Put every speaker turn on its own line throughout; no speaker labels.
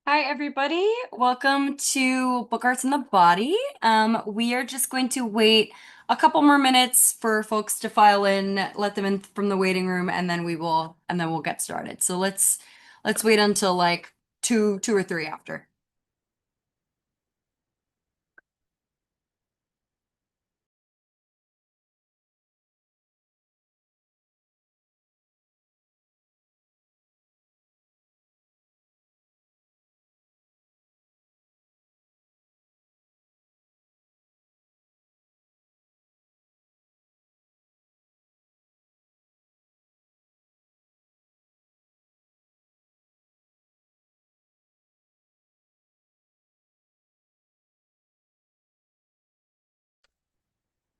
Hi, everybody. Welcome to Book Arts in the Body. We are just going to wait a couple more minutes for folks to file in, let them in from the waiting room, and then we'll get started. So let's wait until like two or three after.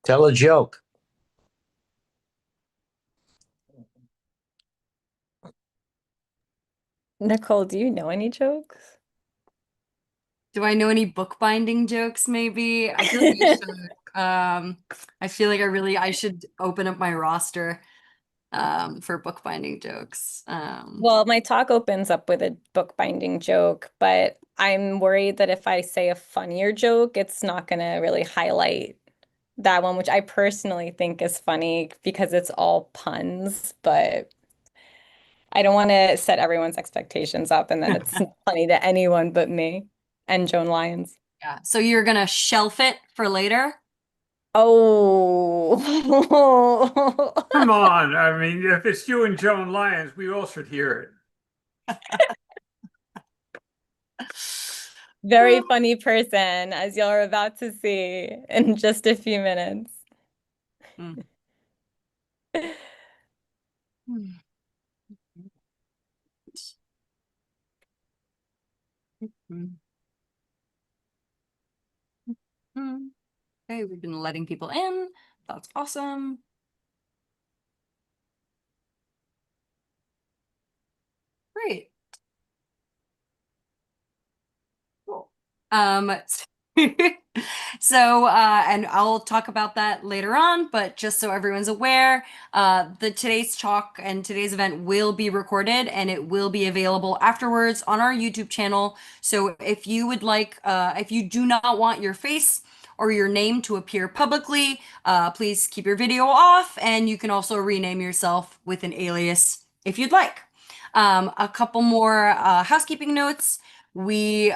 Tell a joke.
Nicole, do you know any jokes?
Do I know any bookbinding jokes, maybe? I feel like I should. I feel like I should open up my roster for bookbinding jokes.
Well, my talk opens up with a bookbinding joke, but I'm worried that if I say a funnier joke, it's not going to really highlight that one, which I personally think is funny because it's all puns, but I don't want to set everyone's expectations up and then it's funny to anyone but me and Joan Lyons.
Yeah. So you're gonna shelf it for later?
Oh,
Come on. I mean, if it's you and Joan Lyons, we all should hear it.
very funny person, as y'all are about to see in just a few minutes.
Mm. Mm. Mm. Mm. Okay, we've been letting people in. That's awesome. Great. Cool. And I'll talk about that later on, but just so everyone's aware, the today's talk and today's event will be recorded and it will be available afterwards on our YouTube channel. So if you do not want your face or your name to appear publicly, please keep your video off, and you can also rename yourself with an alias if you'd like. A couple more housekeeping notes. We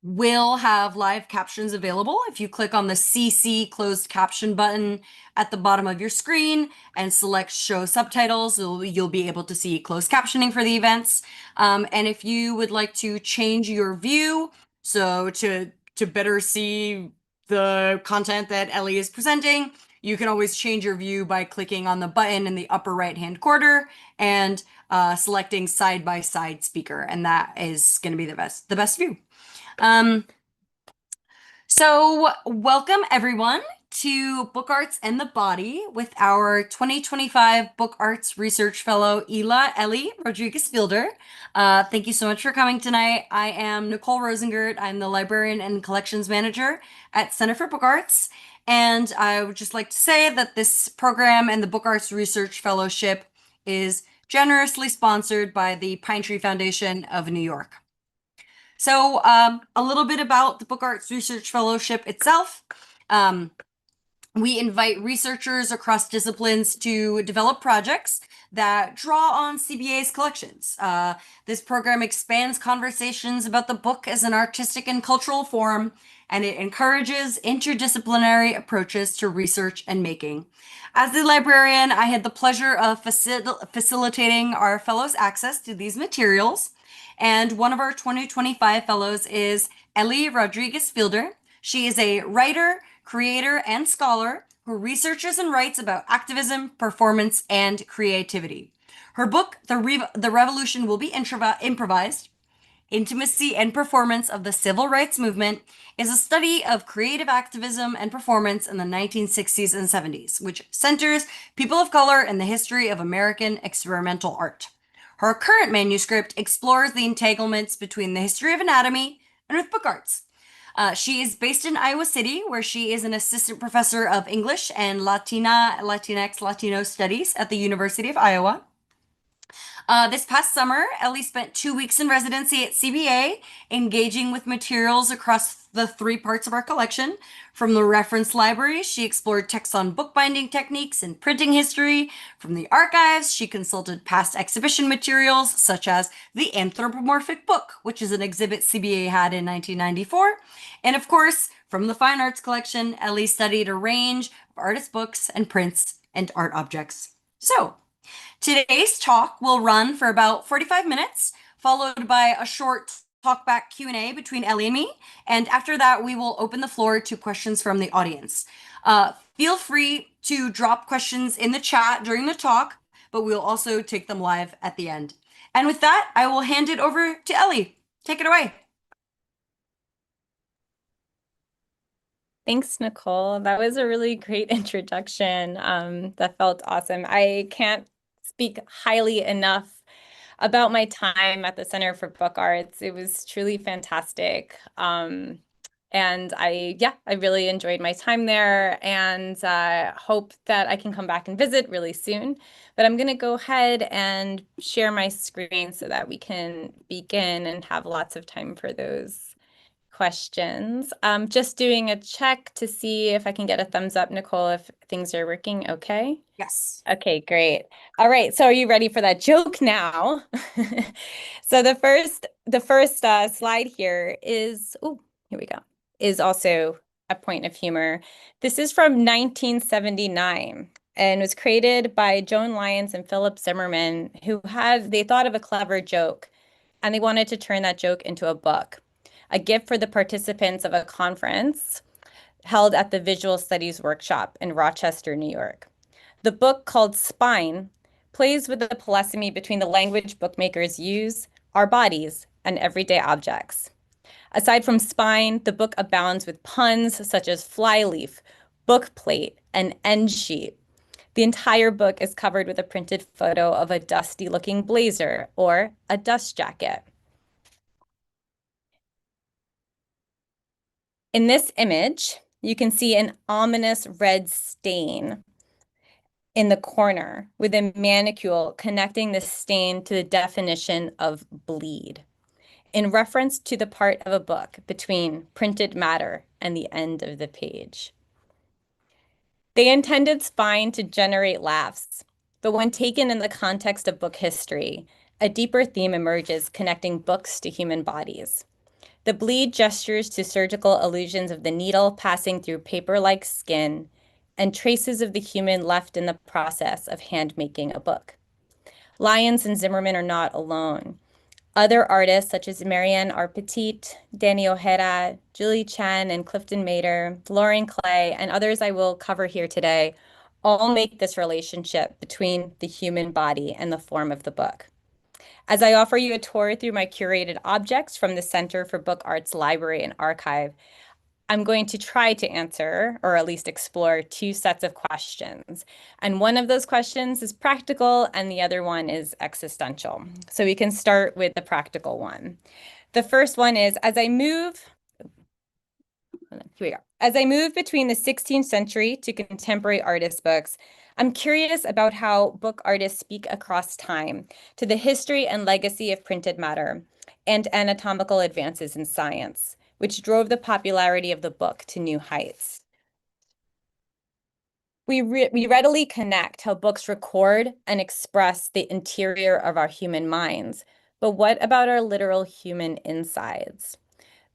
will have live captions available. If you click on the CC closed caption button at the bottom of your screen and select show subtitles, you'll be able to see closed captioning for the events. And if you would like to change your view, so to better see the content that Ellie is presenting, you can always change your view by clicking on the button in the upper right-hand corner and selecting side by side speaker, and that is going to be the best view. Um, so welcome everyone to Book Arts and the Body with our 2025 Book Arts Research Fellow, Ellie Rodriguez-Fielder. Thank you so much for coming tonight. I am Nicole Rosengert. I'm the Librarian and Collections Manager at Center for Book Arts. And I would just like to say that this program and the Book Arts Research Fellowship is generously sponsored by the Pine Tree Foundation of New York. So, a little bit about the Book Arts Research Fellowship itself. We invite researchers across disciplines to develop projects that draw on CBA's collections. This program expands conversations about the book as an artistic and cultural form, and it encourages interdisciplinary approaches to research and making. As the librarian, I had the pleasure of facilitating our fellows' access to these materials. And one of our 2025 fellows is Ellie Rodriguez-Fielder. She is a writer, creator, and scholar who researches and writes about activism, performance, and creativity. Her book, The Revolution Will Be Improvised, Intimacy and Performance of the Civil Rights Movement, is a study of creative activism and performance in the 1960s and 70s, which centers people of color in the history of American experimental art. Her current manuscript explores the entanglements between the history of anatomy and with book arts. She is based in Iowa City, where she is an assistant professor of English and Latinx, Latino studies at the University of Iowa. This past summer, Ellie spent 2 weeks in residency at CBA, engaging with materials across the three parts of our collection. From the reference library, she explored texts on bookbinding techniques and printing history. From the archives, she consulted past exhibition materials, such as the Anthropomorphic Book, which is an exhibit CBA had in 1994. And of course, from the fine arts collection, Ellie studied a range of artist books and prints and art objects. So, today's talk will run for about 45 minutes, followed by a short talkback Q&A between Ellie and me. And after that, we will open the floor to questions from the audience. Feel free to drop questions in the chat during the talk, but we'll also take them live at the end. And with that, I will hand it over to Ellie. Take it away.
Thanks, Nicole. That was a really great introduction. That felt awesome. I can't speak highly enough about my time at the Center for Book Arts. It was truly fantastic. And I really enjoyed my time there, and hope that I can come back and visit really soon. But I'm going to go ahead and share my screen so that we can begin and have lots of time for those questions. Just doing a check to see if I can get a thumbs up, Nicole, if things are working okay.
Yes.
Okay, great. All right, so are you ready for that joke now? So the first slide here is, here we go, is also a point of humor. This is from 1979 and was created by Joan Lyons and Philip Zimmerman, they thought of a clever joke and they wanted to turn that joke into a book. A gift for the participants of a conference held at the Visual Studies Workshop in Rochester, New York. The book, called Spine, plays with the polysemy between the language bookmakers use, our bodies, and everyday objects. Aside from spine, the book abounds with puns such as flyleaf, bookplate, and end sheet. The entire book is covered with a printed photo of a dusty-looking blazer or a dust jacket. In this image, you can see an ominous red stain in the corner with a manicule connecting the stain to the definition of bleed, in reference to the part of a book between printed matter and the end of the page. They intended spine to generate laughs, but when taken in the context of book history, a deeper theme emerges connecting books to human bodies. The bleed gestures to surgical illusions of the needle passing through paper-like skin and traces of the human left in the process of hand-making a book. Lyons and Zimmerman are not alone. Other artists such as Marianne R. Petit, Danny Ojeda, Julie Chen, and Clifton Mader, Lauren Clay, and others I will cover here today all make this relationship between the human body and the form of the book. As I offer you a tour through my curated objects from the Center for Book Arts Library and Archive, I'm going to try to answer, or at least explore, two sets of questions. And one of those questions is practical and the other one is existential. So we can start with the practical one. The first one is, as I move between the 16th century to contemporary artist books, I'm curious about how book artists speak across time to the history and legacy of printed matter and anatomical advances in science, which drove the popularity of the book to new heights. We readily connect how books record and express the interior of our human minds, but what about our literal human insides?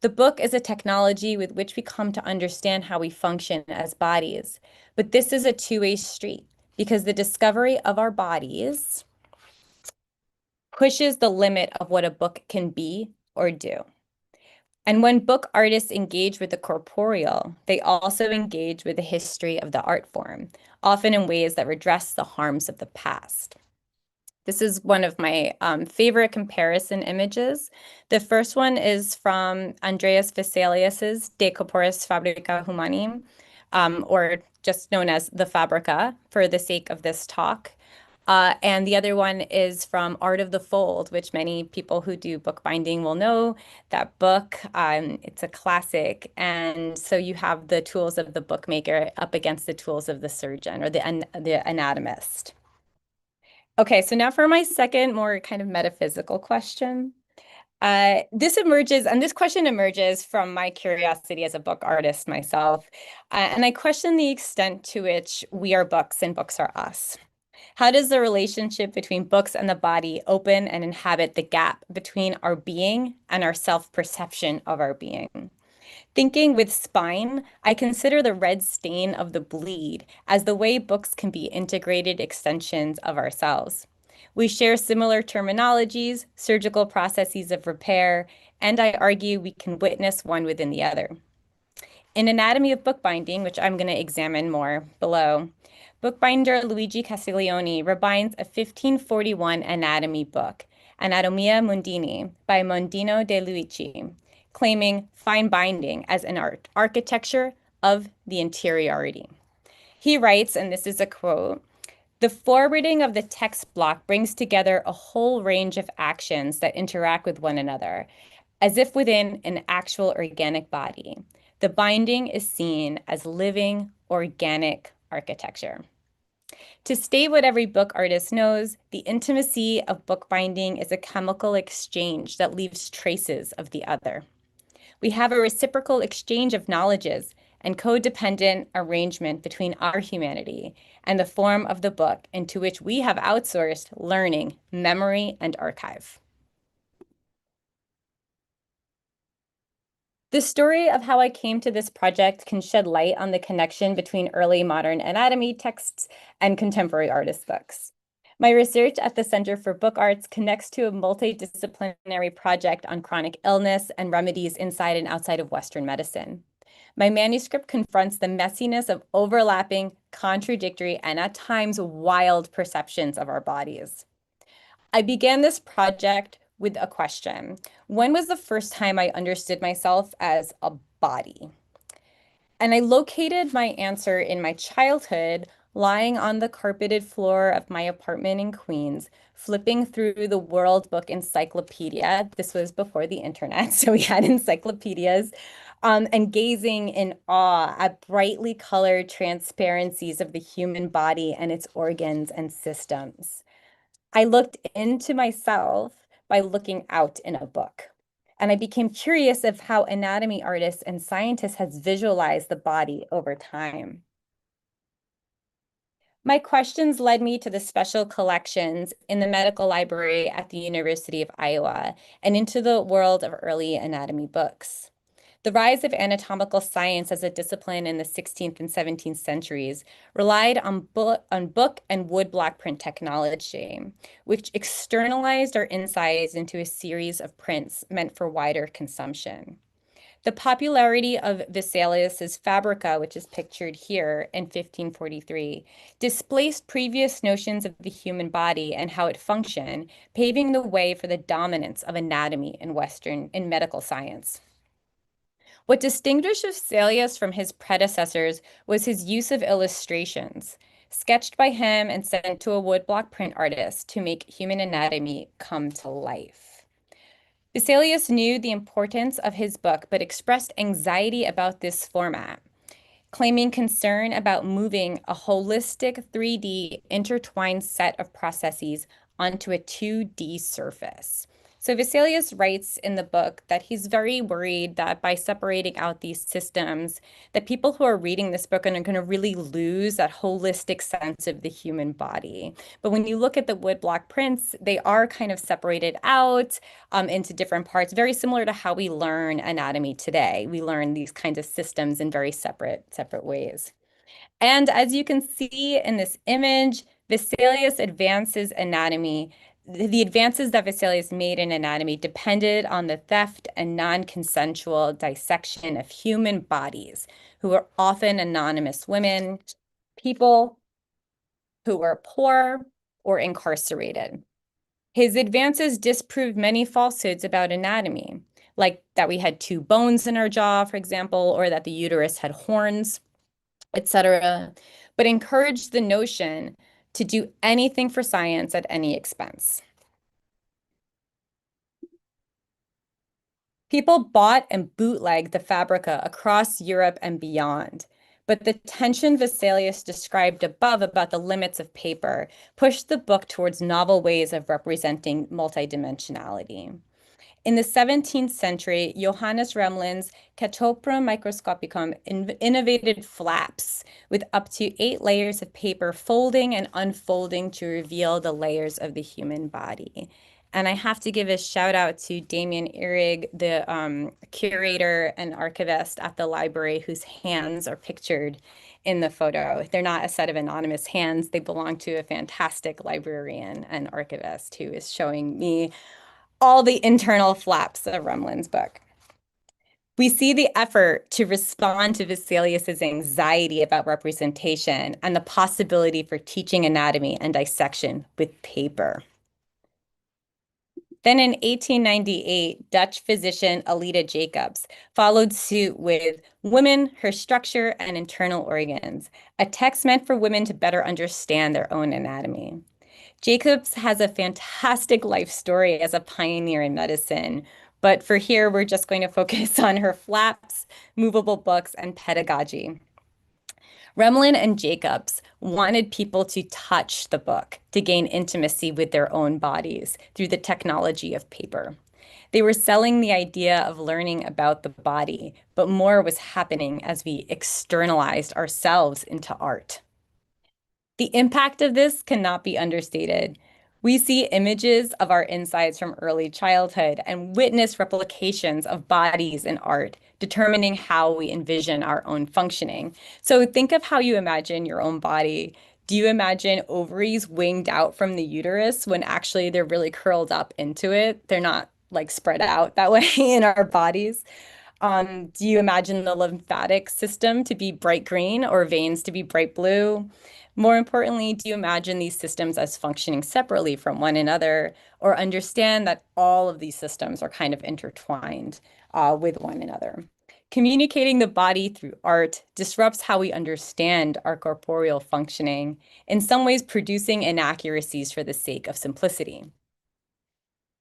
The book is a technology with which we come to understand how we function as bodies, but this is a two-way street because the discovery of our bodies pushes the limit of what a book can be or do. And when book artists engage with the corporeal, they also engage with the history of the art form, often in ways that redress the harms of the past. This is one of my favorite comparison images. The first one is from Andreas Vesalius's De Corporis Fabrica Humani, or just known as the Fabrica for the sake of this talk. And the other one is from Art of the Fold, which many people who do bookbinding will know that book. It's a classic. And so you have the tools of the bookmaker up against the tools of the surgeon or the anatomist. Okay, so now for my second, more kind of metaphysical question. This question emerges from my curiosity as a book artist myself. And I question the extent to which we are books and books are us. How does the relationship between books and the body open and inhabit the gap between our being and our self-perception of our being? Thinking with spine, I consider the red stain of the bleed as the way books can be integrated extensions of ourselves. We share similar terminologies, surgical processes of repair, and I argue we can witness one within the other. In Anatomy of Bookbinding, which I'm going to examine more below, bookbinder Luigi Castiglioni rebinds a 1541 anatomy book, Anatomia Mundini, by Mondino de Luigi, claiming fine binding as an architecture of the interiority. He writes, and this is a quote, "The forwarding of the text block brings together a whole range of actions that interact with one another, as if within an actual organic body. The binding is seen as living, organic architecture." To state what every book artist knows, the intimacy of bookbinding is a chemical exchange that leaves traces of the other. We have a reciprocal exchange of knowledges and codependent arrangement between our humanity and the form of the book into which we have outsourced learning, memory, and archive. The story of how I came to this project can shed light on the connection between early modern anatomy texts and contemporary artist books. My research at the Center for Book Arts connects to a multidisciplinary project on chronic illness and remedies inside and outside of Western medicine. My manuscript confronts the messiness of overlapping, contradictory, and at times wild perceptions of our bodies. I began this project with a question. When was the first time I understood myself as a body? And I located my answer in my childhood, lying on the carpeted floor of my apartment in Queens, flipping through the World Book Encyclopedia. This was before the internet, so we had encyclopedias, and gazing in awe at brightly colored transparencies of the human body and its organs and systems. I looked into myself by looking out in a book. And I became curious of how anatomy artists and scientists has visualized the body over time. My questions led me to the special collections in the medical library at the University of Iowa and into the world of early anatomy books. The rise of anatomical science as a discipline in the 16th and 17th centuries relied on book and woodblock print technology, which externalized our insides into a series of prints meant for wider consumption. The popularity of Vesalius's Fabrica, which is pictured here in 1543, displaced previous notions of the human body and how it functioned, paving the way for the dominance of anatomy in medical science. What distinguished Vesalius from his predecessors was his use of illustrations, sketched by him and sent to a woodblock print artist to make human anatomy come to life. Vesalius knew the importance of his book, but expressed anxiety about this format, claiming concern about moving a holistic 3D intertwined set of processes onto a 2D surface. So Vesalius writes in the book that he's very worried that by separating out these systems, that people who are reading this book are going to really lose that holistic sense of the human body. But when you look at the woodblock prints, they are kind of separated out into different parts, very similar to how we learn anatomy today. We learn these kinds of systems in very separate ways. And as you can see in this image, Vesalius advances anatomy. The advances that Vesalius made in anatomy depended on the theft and non-consensual dissection of human bodies, who were often anonymous women, people who were poor or incarcerated. His advances disproved many falsehoods about anatomy, like that we had two bones in our jaw, for example, or that the uterus had horns, etc., but encouraged the notion to do anything for science at any expense. People bought and bootlegged the Fabrica across Europe and beyond, But the tension Vesalius described above about the limits of paper pushed the book towards novel ways of representing multidimensionality. In the 17th century, Johannes Remlin's Catoptrum microscopicum innovated flaps with up to 8 layers of paper folding and unfolding to reveal the layers of the human body. And I have to give a shout out to Damien Ehrig, the curator and archivist at the library, whose hands are pictured in the photo. They're not a set of anonymous hands. They belong to a fantastic librarian and archivist who is showing me all the internal flaps of Remlin's book. We see the effort to respond to Vesalius's anxiety about representation and the possibility for teaching anatomy and dissection with paper. Then in 1898, Dutch physician Alida Jacobs followed suit with Women, Her Structure and Internal Organs, a text meant for women to better understand their own anatomy. Jacobs has a fantastic life story as a pioneer in medicine, but for here, we're just going to focus on her flaps, movable books, and pedagogy. Remlin and Jacobs wanted people to touch the book to gain intimacy with their own bodies through the technology of paper. They were selling the idea of learning about the body, but more was happening as we externalized ourselves into art. The impact of this cannot be understated. We see images of our insides from early childhood and witness replications of bodies in art, determining how we envision our own functioning. So think of how you imagine your own body. Do you imagine ovaries winged out from the uterus when actually they're really curled up into it? They're not like spread out that way in our bodies. Do you imagine the lymphatic system to be bright green or veins to be bright blue? More importantly, do you imagine these systems as functioning separately from one another, or understand that all of these systems are kind of intertwined with one another? Communicating the body through art disrupts how we understand our corporeal functioning, in some ways producing inaccuracies for the sake of simplicity.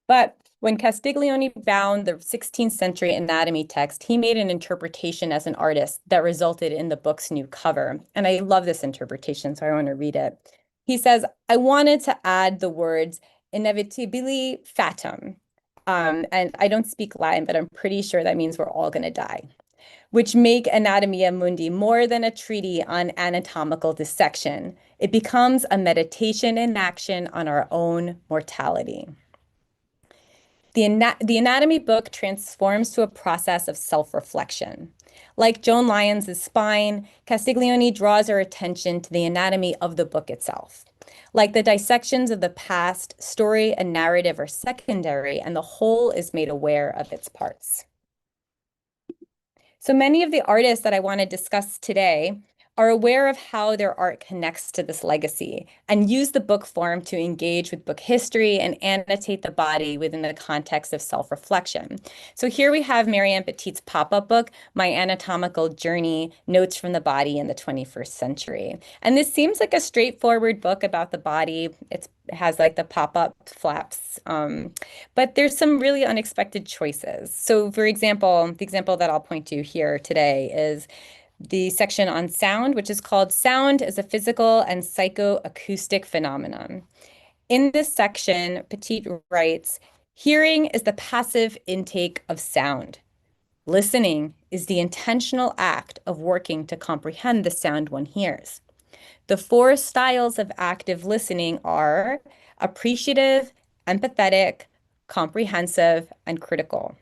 But when Castiglioni found the 16th century anatomy text, he made an interpretation as an artist that resulted in the book's new cover. And I love this interpretation, so I want to read it. He says, I wanted to add the words inevitabili fatum. And I don't speak Latin, but I'm pretty sure that means we're all going to die, which make Anatomia Mundi more than a treatise on anatomical dissection. It becomes a meditation in action on our own mortality. The anatomy book transforms to a process of self-reflection. Like Joan Lyons' spine, Castiglioni draws our attention to the anatomy of the book itself. Like the dissections of the past, story and narrative are secondary, and the whole is made aware of its parts. So many of the artists that I want to discuss today are aware of how their art connects to this legacy and use the book form to engage with book history and annotate the body within the context of self-reflection. So here we have Marianne Petit's pop-up book, My Anatomical Journey, Notes from the Body in the 21st Century. And this seems like a straightforward book about the body. It has like the pop-up flaps, but there's some really unexpected choices. So for example, the example that I'll point to here today is the section on sound, which is called Sound as a Physical and Psychoacoustic Phenomenon. In this section, Petit writes, hearing is the passive intake of sound. Listening is the intentional act of working to comprehend the sound one hears. The 4 styles of active listening are appreciative, empathetic, comprehensive, and critical.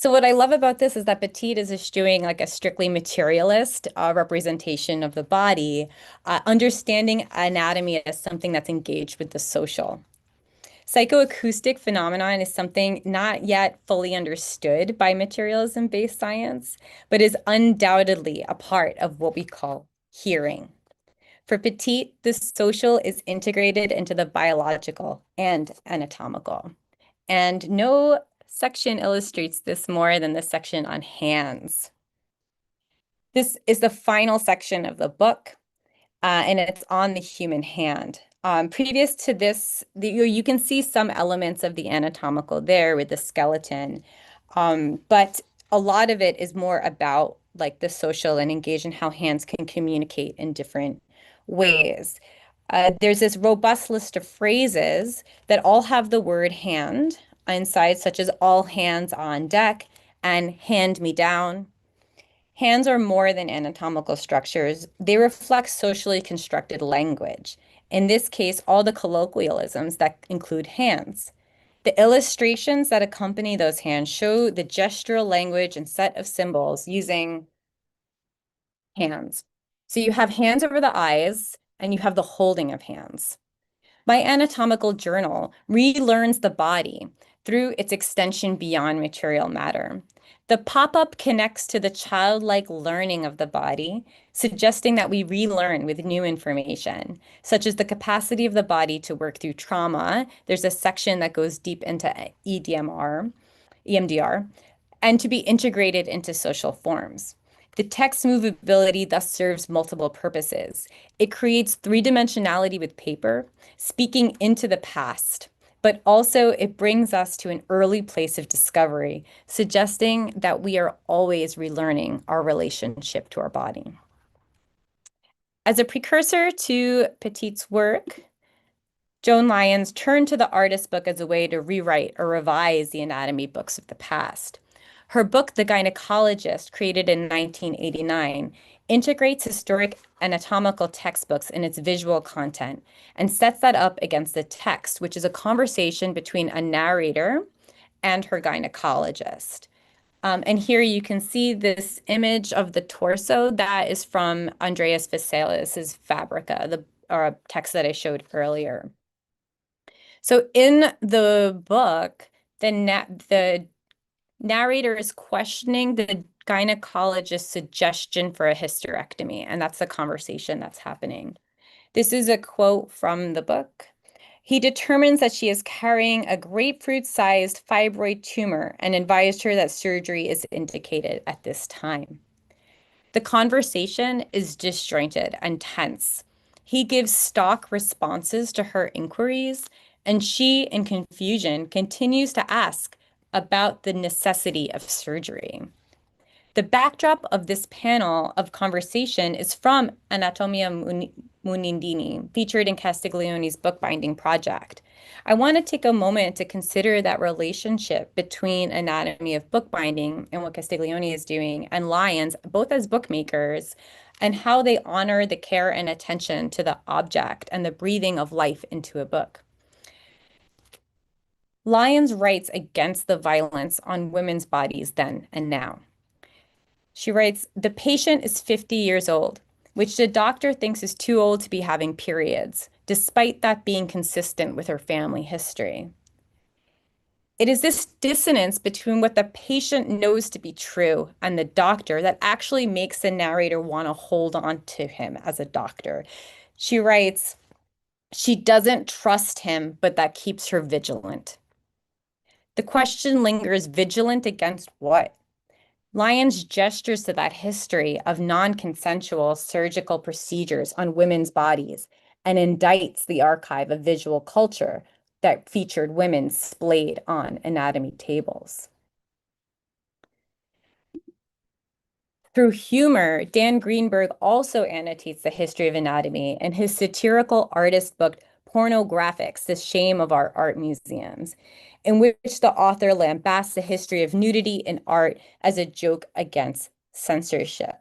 So what I love about this is that Petit is eschewing like a strictly materialist representation of the body, understanding anatomy as something that's engaged with the social. Psychoacoustic phenomenon is something not yet fully understood by materialism-based science, but is undoubtedly a part of what we call hearing. For Petit, the social is integrated into the biological and anatomical. And no section illustrates this more than the section on hands. This is the final section of the book, and it's on the human hand. Previous to this, you can see some elements of the anatomical there with the skeleton, but a lot of it is more about like the social and engage in how hands can communicate in different ways. There's this robust list of phrases that all have the word hand inside, such as all hands on deck and hand me down. Hands are more than anatomical structures. They reflect socially constructed language. In this case, all the colloquialisms that include hands. The illustrations that accompany those hands show the gestural language and set of symbols using hands. So you have hands over the eyes, and you have the holding of hands. My anatomical journal relearns the body through its extension beyond material matter. The pop-up connects to the childlike learning of the body, suggesting that we relearn with new information, such as the capacity of the body to work through trauma. There's a section that goes deep into EMDR, and to be integrated into social forms. The text movability thus serves multiple purposes. It creates three-dimensionality with paper, speaking into the past, but also it brings us to an early place of discovery, suggesting that we are always relearning our relationship to our body. As a precursor to Petit's work, Joan Lyons turned to the artist book as a way to rewrite or revise the anatomy books of the past. Her book, The Gynecologist, created in 1989, integrates historic anatomical textbooks in its visual content and sets that up against the text, which is a conversation between a narrator and her gynecologist. And here you can see this image of the torso that is from Andreas Vesalius's Fabrica, the text that I showed earlier. So in the book, the narrator is questioning the gynecologist's suggestion for a hysterectomy, and that's the conversation that's happening. This is a quote from the book. He determines that she is carrying a grapefruit-sized fibroid tumor and advised her that surgery is indicated at this time. The conversation is disjointed and tense. He gives stock responses to her inquiries, and she, in confusion, continues to ask about the necessity of surgery. The backdrop of this panel of conversation is from Anatomia Munindini, featured in Castiglioni's bookbinding project. I want to take a moment to consider that relationship between Anatomy of Bookbinding and what Castiglioni is doing and Lyons, both as bookmakers, and how they honor the care and attention to the object and the breathing of life into a book. Lyons writes against the violence on women's bodies then and now. She writes, "The patient is 50 years old, which the doctor thinks is too old to be having periods, despite that being consistent with her family history. It is this dissonance between what the patient knows to be true and the doctor that actually makes the narrator want to hold on to him as a doctor." She writes, "She doesn't trust him, but that keeps her vigilant." The question lingers, vigilant against what? Lyons gestures to that history of non-consensual surgical procedures on women's bodies and indicts the archive of visual culture that featured women splayed on anatomy tables. Through humor, Dan Greenberg also annotates the history of anatomy in his satirical artist book, Pornographics, The Shame of Our Art Museums, in which the author lambasts the history of nudity in art as a joke against censorship.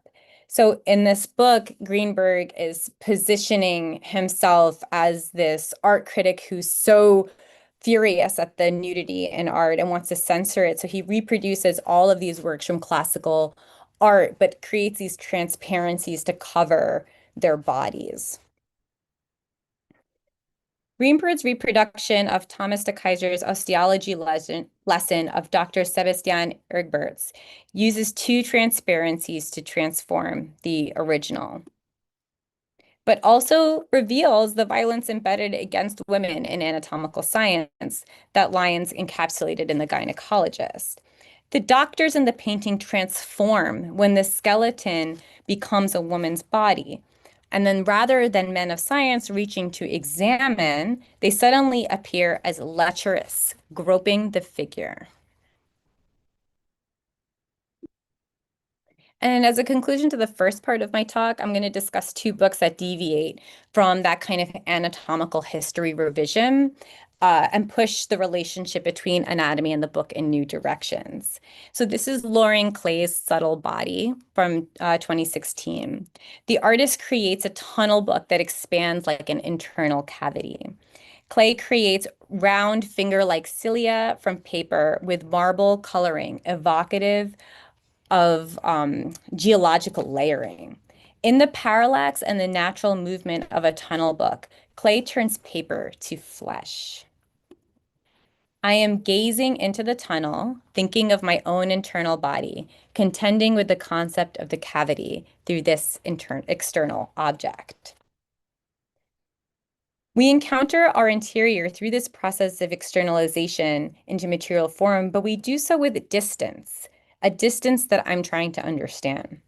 So in this book, Greenberg is positioning himself as this art critic who's so furious at the nudity in art and wants to censor it. So he reproduces all of these works from classical art, but creates these transparencies to cover their bodies. Greenberg's reproduction of Thomas de Keyser's osteology lesson of Dr. Sebastian Egberts uses two transparencies to transform the original, but also reveals the violence embedded against women in anatomical science that Lyons encapsulated in The Gynecologist. The doctors in the painting transform when the skeleton becomes a woman's body. And then rather than men of science reaching to examine, they suddenly appear as lecherous, groping the figure. And as a conclusion to the first part of my talk, I'm going to discuss two books that deviate from that kind of anatomical history revision and push the relationship between anatomy and the book in new directions. So this is Lauren Clay's Subtle Body from 2016. The artist creates a tunnel book that expands like an internal cavity. Clay creates round finger-like cilia from paper with marble coloring, evocative of geological layering. In the parallax and the natural movement of a tunnel book, Clay turns paper to flesh. I am gazing into the tunnel, thinking of my own internal body, contending with the concept of the cavity through this external object. We encounter our interior through this process of externalization into material form, but we do so with distance, a distance that I'm trying to understand.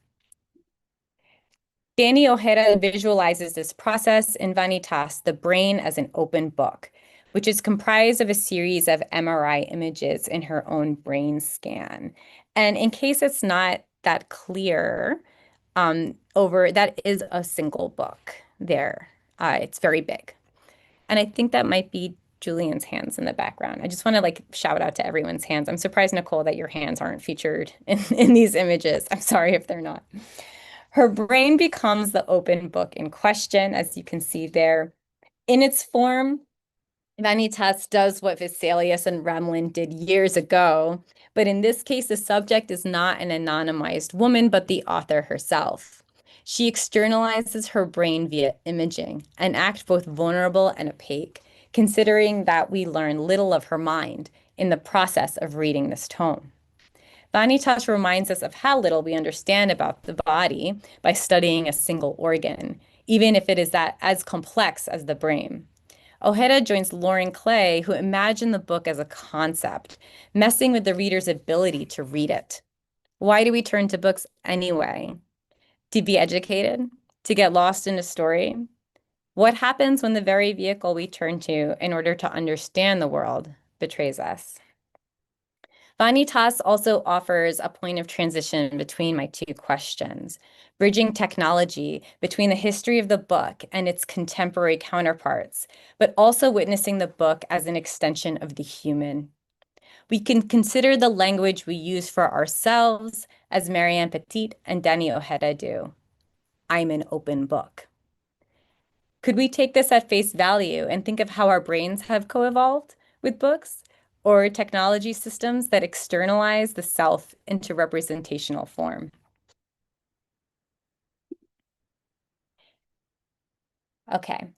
Danny Ojeda visualizes this process in Vanitas, the brain as an open book, which is comprised of a series of MRI images in her own brain scan. And in case it's not that clear, that is a single book there. It's very big. And I think that might be Julian's hands in the background. I just want to like shout out to everyone's hands. I'm surprised, Nicole, that your hands aren't featured in these images. I'm sorry if they're not. Her brain becomes the open book in question, as you can see there. In its form, Vanitas does what Vesalius and Remlin did years ago, but in this case, the subject is not an anonymized woman, but the author herself. She externalizes her brain via imaging, an act both vulnerable and opaque, considering that we learn little of her mind in the process of reading this tome. Vanitas reminds us of how little we understand about the body by studying a single organ, even if it is as complex as the brain. Ojeda joins Lauren Clay, who imagined the book as a concept, messing with the reader's ability to read it. Why do we turn to books anyway? To be educated? To get lost in a story? What happens when the very vehicle we turn to in order to understand the world betrays us? Vanitas also offers a point of transition between my two questions, bridging technology between the history of the book and its contemporary counterparts, but also witnessing the book as an extension of the human. We can consider the language we use for ourselves as Marianne Petit and Danny Ojeda do. I'm an open book. Could we take this at face value and think of how our brains have co-evolved with books? Or technology systems that externalize the self into representational form? Okay.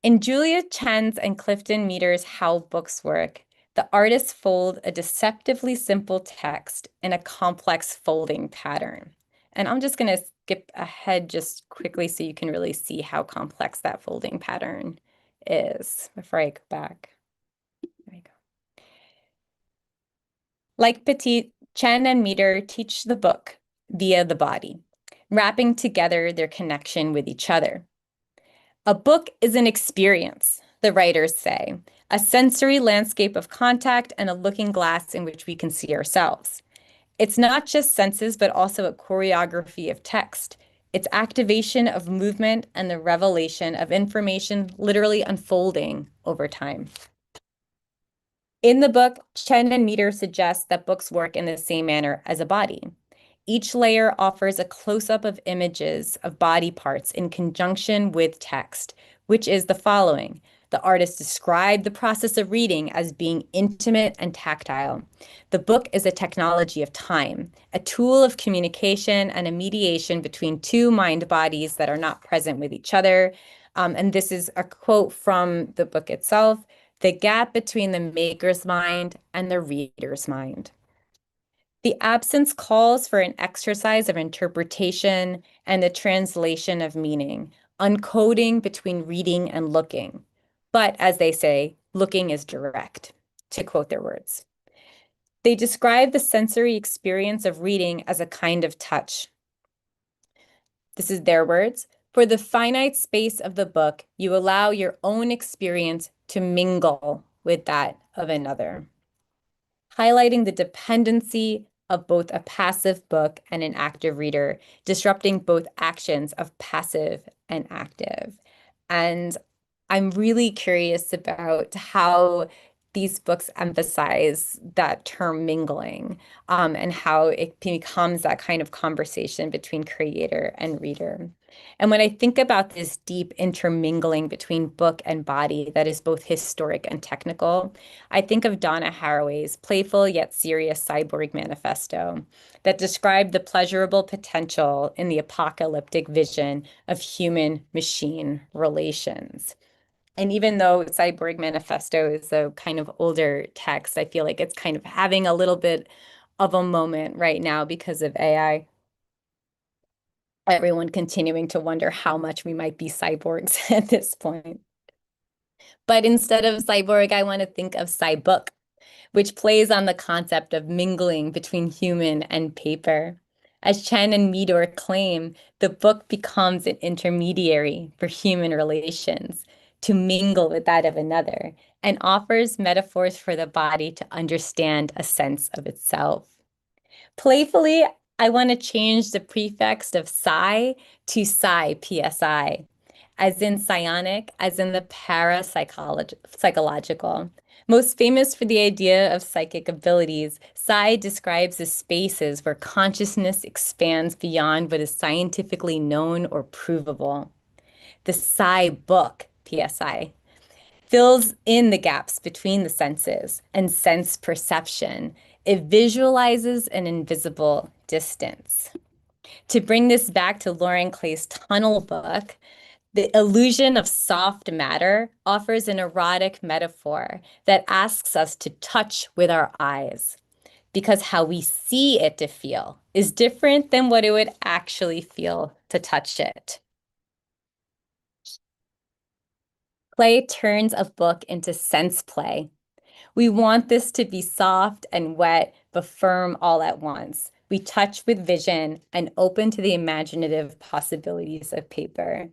In Julia Chen's and Clifton Meter's How Books Work, the artists fold a deceptively simple text in a complex folding pattern. And I'm just going to skip ahead just quickly so you can really see how complex that folding pattern is before I go back. There we go. Like Petit, Chen and Meter teach the book via the body, wrapping together their connection with each other. A book is an experience, the writers say, a sensory landscape of contact and a looking glass in which we can see ourselves. It's not just senses, but also a choreography of text. It's activation of movement and the revelation of information literally unfolding over time. In the book, Chen and Meter suggest that books work in the same manner as a body. Each layer offers a close-up of images of body parts in conjunction with text, which is the following. The artist described the process of reading as being intimate and tactile. The book is a technology of time, a tool of communication and a mediation between two mind bodies that are not present with each other. And this is a quote from the book itself. The gap between the maker's mind and the reader's mind. The absence calls for an exercise of interpretation and the translation of meaning, uncoding between reading and looking. But as they say, looking is direct, to quote their words. They describe the sensory experience of reading as a kind of touch. This is their words. For the finite space of the book, you allow your own experience to mingle with that of another, highlighting the dependency of both a passive book and an active reader, disrupting both actions of passive and active. And I'm really curious about how these books emphasize that term mingling, and how it becomes that kind of conversation between creator and reader. And when I think about this deep intermingling between book and body that is both historic and technical, I think of Donna Haraway's playful yet serious cyborg manifesto that described the pleasurable potential in the apocalyptic vision of human-machine relations. And even though Cyborg Manifesto is a kind of older text, I feel like it's kind of having a little bit of a moment right now because of AI. Everyone continuing to wonder how much we might be cyborgs at this point. But instead of cyborg, I want to think of cybook, which plays on the concept of mingling between human and paper. As Chen and Meador claim, the book becomes an intermediary for human relations to mingle with that of another and offers metaphors for the body to understand a sense of itself. Playfully, I want to change the prefix of psi to psi, PSI, as in psionic, as in the parapsychological. Most famous for the idea of psychic abilities, psi describes the spaces where consciousness expands beyond what is scientifically known or provable. The psi book, PSI, fills in the gaps between the senses and sense perception. It visualizes an invisible distance. To bring this back to Lauren Clay's tunnel book, the illusion of soft matter offers an erotic metaphor that asks us to touch with our eyes, because how we see it to feel is different than what it would actually feel to touch it. Play turns a book into sense play. We want this to be soft and wet, but firm all at once. We touch with vision and open to the imaginative possibilities of paper.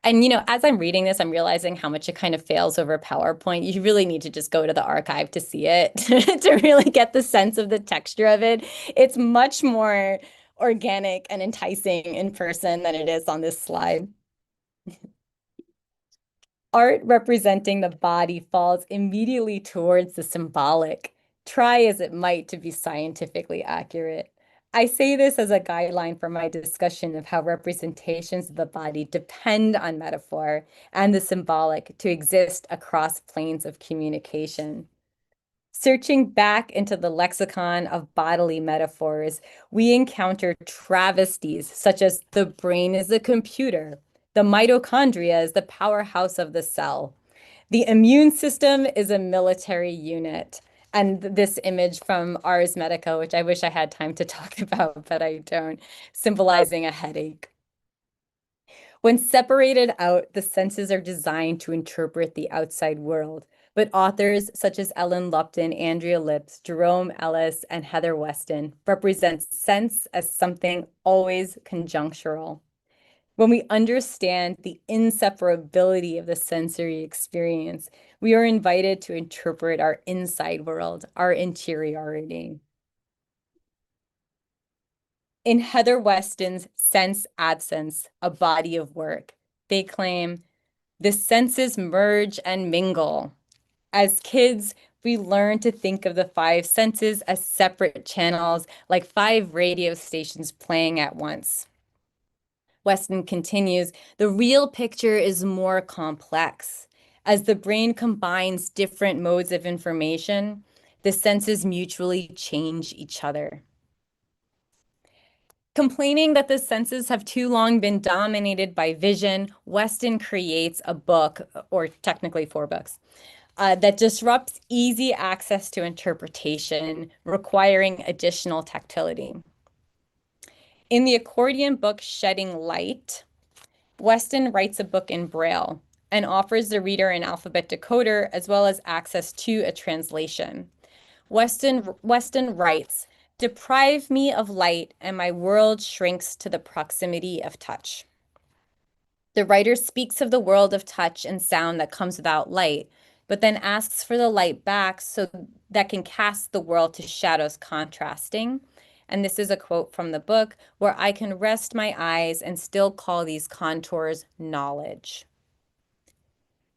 And, as I'm reading this, I'm realizing how much it kind of fails over PowerPoint. You really need to just go to the archive to see it, to really get the sense of the texture of it. It's much more organic and enticing in person than it is on this slide. Art representing the body falls immediately towards the symbolic, try as it might to be scientifically accurate. I say this as a guideline for my discussion of how representations of the body depend on metaphor and the symbolic to exist across planes of communication. Searching back into the lexicon of bodily metaphors, we encounter travesties such as the brain is a computer, the mitochondria is the powerhouse of the cell, the immune system is a military unit. And this image from Ars Medica, which I wish I had time to talk about, but I don't, symbolizing a headache. When separated out, the senses are designed to interpret the outside world. But authors such as Ellen Lupton, Andrea Lips, Jerome Ellis, and Heather Weston represent sense as something always conjunctural. When we understand the inseparability of the sensory experience, we are invited to interpret our inside world, our interiority. In Heather Weston's Sense Absence, a body of work, they claim, the senses merge and mingle. As kids, we learn to think of the five senses as separate channels, like 5 radio stations playing at once. Weston continues, the real picture is more complex. As the brain combines different modes of information, the senses mutually change each other. Complaining that the senses have too long been dominated by vision, Weston creates a book, or technically 4 books, that disrupts easy access to interpretation, requiring additional tactility. In the accordion book Shedding Light, Weston writes a book in Braille and offers the reader an alphabet decoder as well as access to a translation. Weston writes, deprive me of light and my world shrinks to the proximity of touch. The writer speaks of the world of touch and sound that comes without light, but then asks for the light back so that can cast the world to shadows contrasting, And this is a quote from the book, where I can rest my eyes and still call these contours knowledge.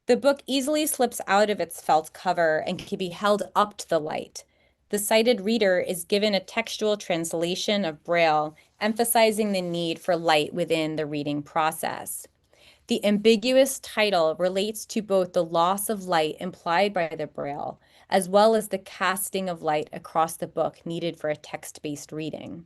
The book easily slips out of its felt cover and can be held up to the light. The sighted reader is given a textual translation of Braille, emphasizing the need for light within the reading process. The ambiguous title relates to both the loss of light implied by the Braille, as well as the casting of light across the book needed for a text-based reading.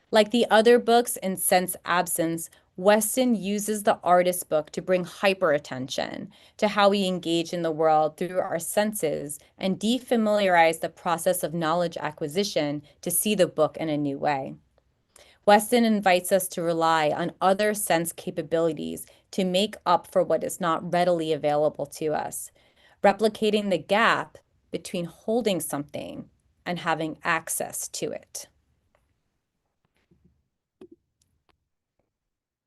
Like the other books in Sense Absence, Weston uses the artist book to bring hyper-attention to how we engage in the world through our senses and defamiliarize the process of knowledge acquisition to see the book in a new way. Weston invites us to rely on other sense capabilities to make up for what is not readily available to us, replicating the gap between holding something and having access to it.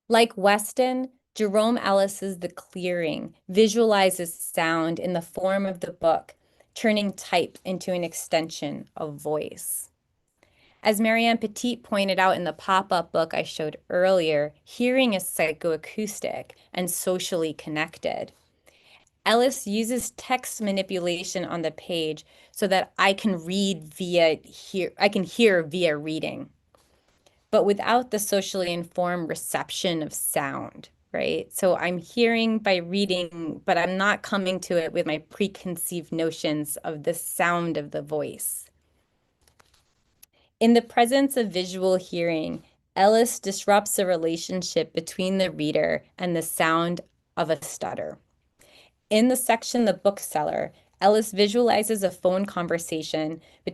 Like Weston, Jerome Ellis's The Clearing visualizes sound in the form of the book, turning type into an extension of voice. As Marianne Petit pointed out in the pop-up book I showed earlier, hearing is psychoacoustic and socially connected. Ellis uses text manipulation on the page so that I can hear via reading, but without the socially informed reception of sound, right? So I'm hearing by reading, but I'm not coming to it with my preconceived notions of the sound of the voice. In the presence of visual hearing, Ellis disrupts the relationship between the reader and the sound of a stutter. In the section The Bookseller, Ellis visualizes a phone conversation a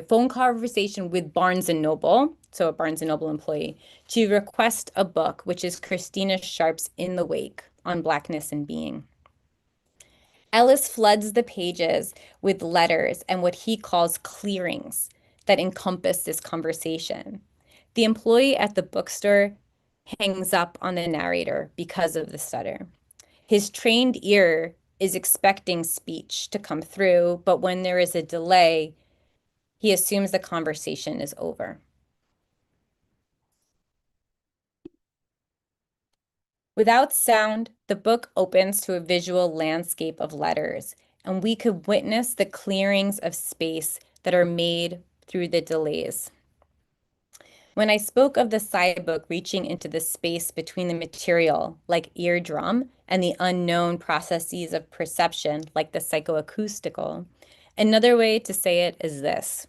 phone conversation with Barnes & Noble, so a Barnes & Noble employee, to request a book, which is Christina Sharp's In the Wake on Blackness and Being. Ellis floods the pages with letters and what he calls clearings that encompass this conversation. The employee at the bookstore hangs up on the narrator because of the stutter. His trained ear is expecting speech to come through, but when there is a delay, he assumes the conversation is over. Without sound, the book opens to a visual landscape of letters, and we could witness the clearings of space that are made through the delays. When I spoke of the sidebook reaching into the space between the material, like eardrum, and the unknown processes of perception, like the psychoacoustical, another way to say it is this: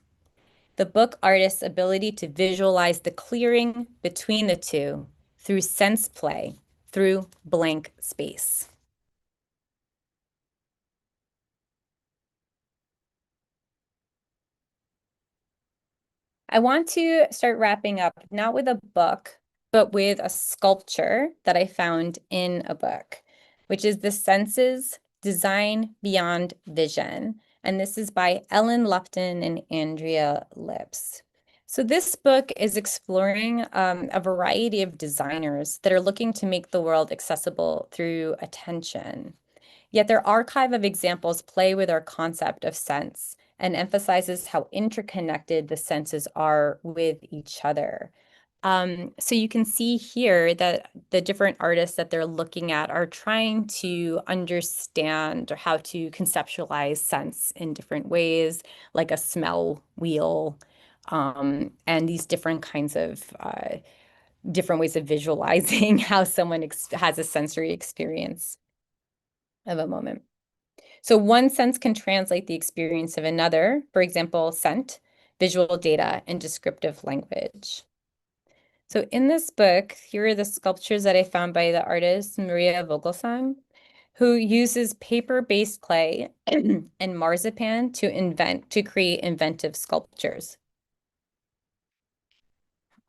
the book artist's ability to visualize the clearing between the two through sense play, through blank space. I want to start wrapping up, not with a book, but with a sculpture that I found in a book, which is The Senses, Design Beyond Vision. And this is by Ellen Lupton and Andrea Lips. So this book is exploring a variety of designers that are looking to make the world accessible through attention. Yet their archive of examples play with our concept of sense and emphasizes how interconnected the senses are with each other. So you can see here that the different artists that they're looking at are trying to understand how to conceptualize sense in different ways, like a smell wheel, and these different kinds of different ways of visualizing how someone has a sensory experience of a moment. So one sense can translate the experience of another, for example, scent, visual data, and descriptive language. So in this book, here are the sculptures that I found by the artist Maria Vogelsang, who uses paper-based clay and marzipan to create inventive sculptures.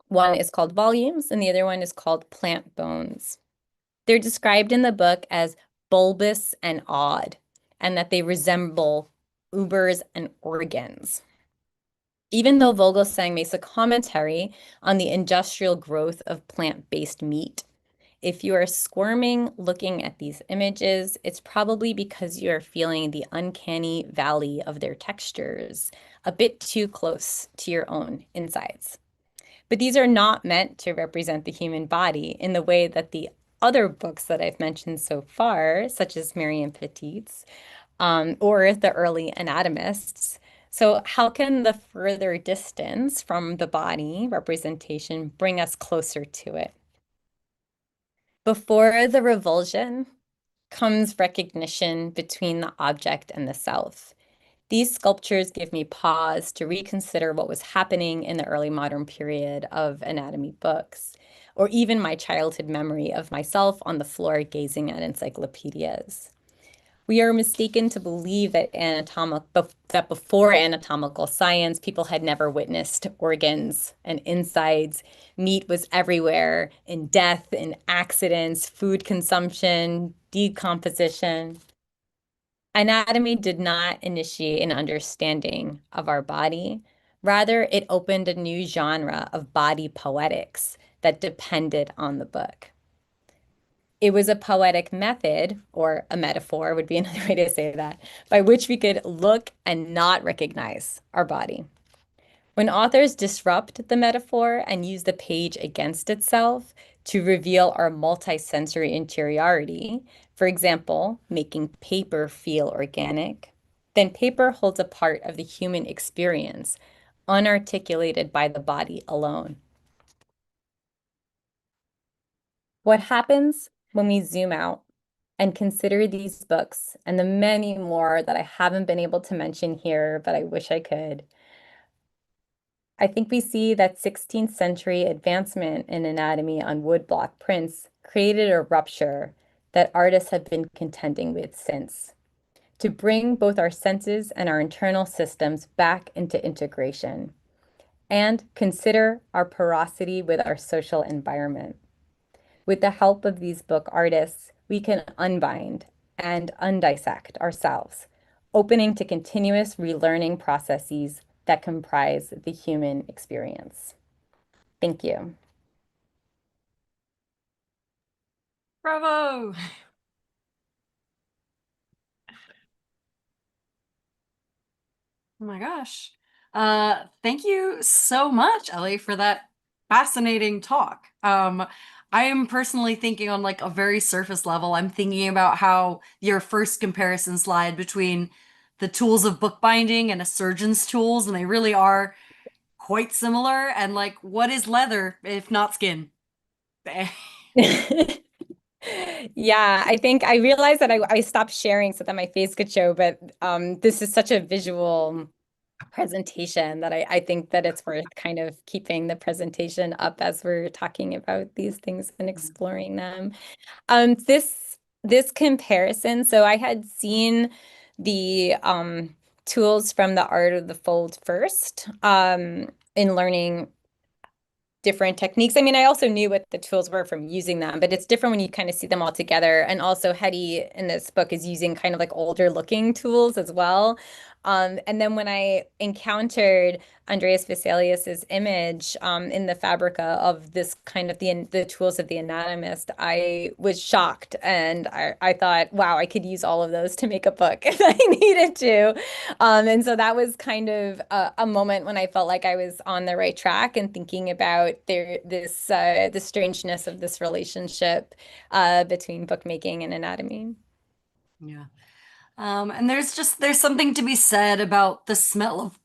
One is called Volumes, and the other one is called Plant Bones. They're described in the book as bulbous and odd, and that they resemble ubers and organs. Even though Vogelsang makes a commentary on the industrial growth of plant-based meat, If you are squirming looking at these images, it's probably because you are feeling the uncanny valley of their textures a bit too close to your own insides. But these are not meant to represent the human body in the way that the other books that I've mentioned so far, such as Marion Petit's, or the early anatomists. So how can the further distance from the body representation bring us closer to it? Before the revulsion comes recognition between the object and the self. These sculptures give me pause to reconsider what was happening in the early modern period of anatomy books, or even my childhood memory of myself on the floor gazing at encyclopedias. We are mistaken to believe that before anatomical science, people had never witnessed organs and insides. Meat was everywhere in death, in accidents, food consumption, decomposition. Anatomy did not initiate an understanding of our body. Rather, it opened a new genre of body poetics that depended on the book. It was a poetic method, or a metaphor would be another way to say that, by which we could look and not recognize our body. When authors disrupt the metaphor and use the page against itself to reveal our multisensory interiority, for example, making paper feel organic, then paper holds a part of the human experience, unarticulated by the body alone. What happens when we zoom out and consider these books and the many more that I haven't been able to mention here, but I wish I could? I think we see that 16th century advancement in anatomy on woodblock prints created a rupture that artists have been contending with since, to bring both our senses and our internal systems back into integration, and consider our porosity with our social environment. With the help of these book artists, we can unbind and undissect ourselves, opening to continuous relearning processes that comprise the human experience. Thank you.
Bravo. Oh my gosh. Thank you so much, Ellie, for that fascinating talk. I am personally thinking on like a very surface level. I'm thinking about how your first comparison slide between the tools of bookbinding and a surgeon's tools, and they really are quite similar. And like, what is leather if not skin?
Yeah, I think I realized that I stopped sharing so that my face could show, but this is such a visual presentation that I think that it's worth kind of keeping the presentation up as we're talking about these things and exploring them. This comparison, so I had seen the tools from the Art of the Fold first in learning different techniques. I mean, I also knew what the tools were from using them, but it's different when you kind of see them all together. And also Hetty in this book is using kind of like older looking tools as well. And then when I encountered Andreas Vesalius's image in the Fabrica of this kind of the tools of the anatomist, I was shocked, and I thought, wow, I could use all of those to make a book if I needed to. And so that was kind of a moment when I felt like I was on the right track and thinking about the strangeness of this relationship between bookmaking and anatomy.
Yeah. And there's something to be said about the smell of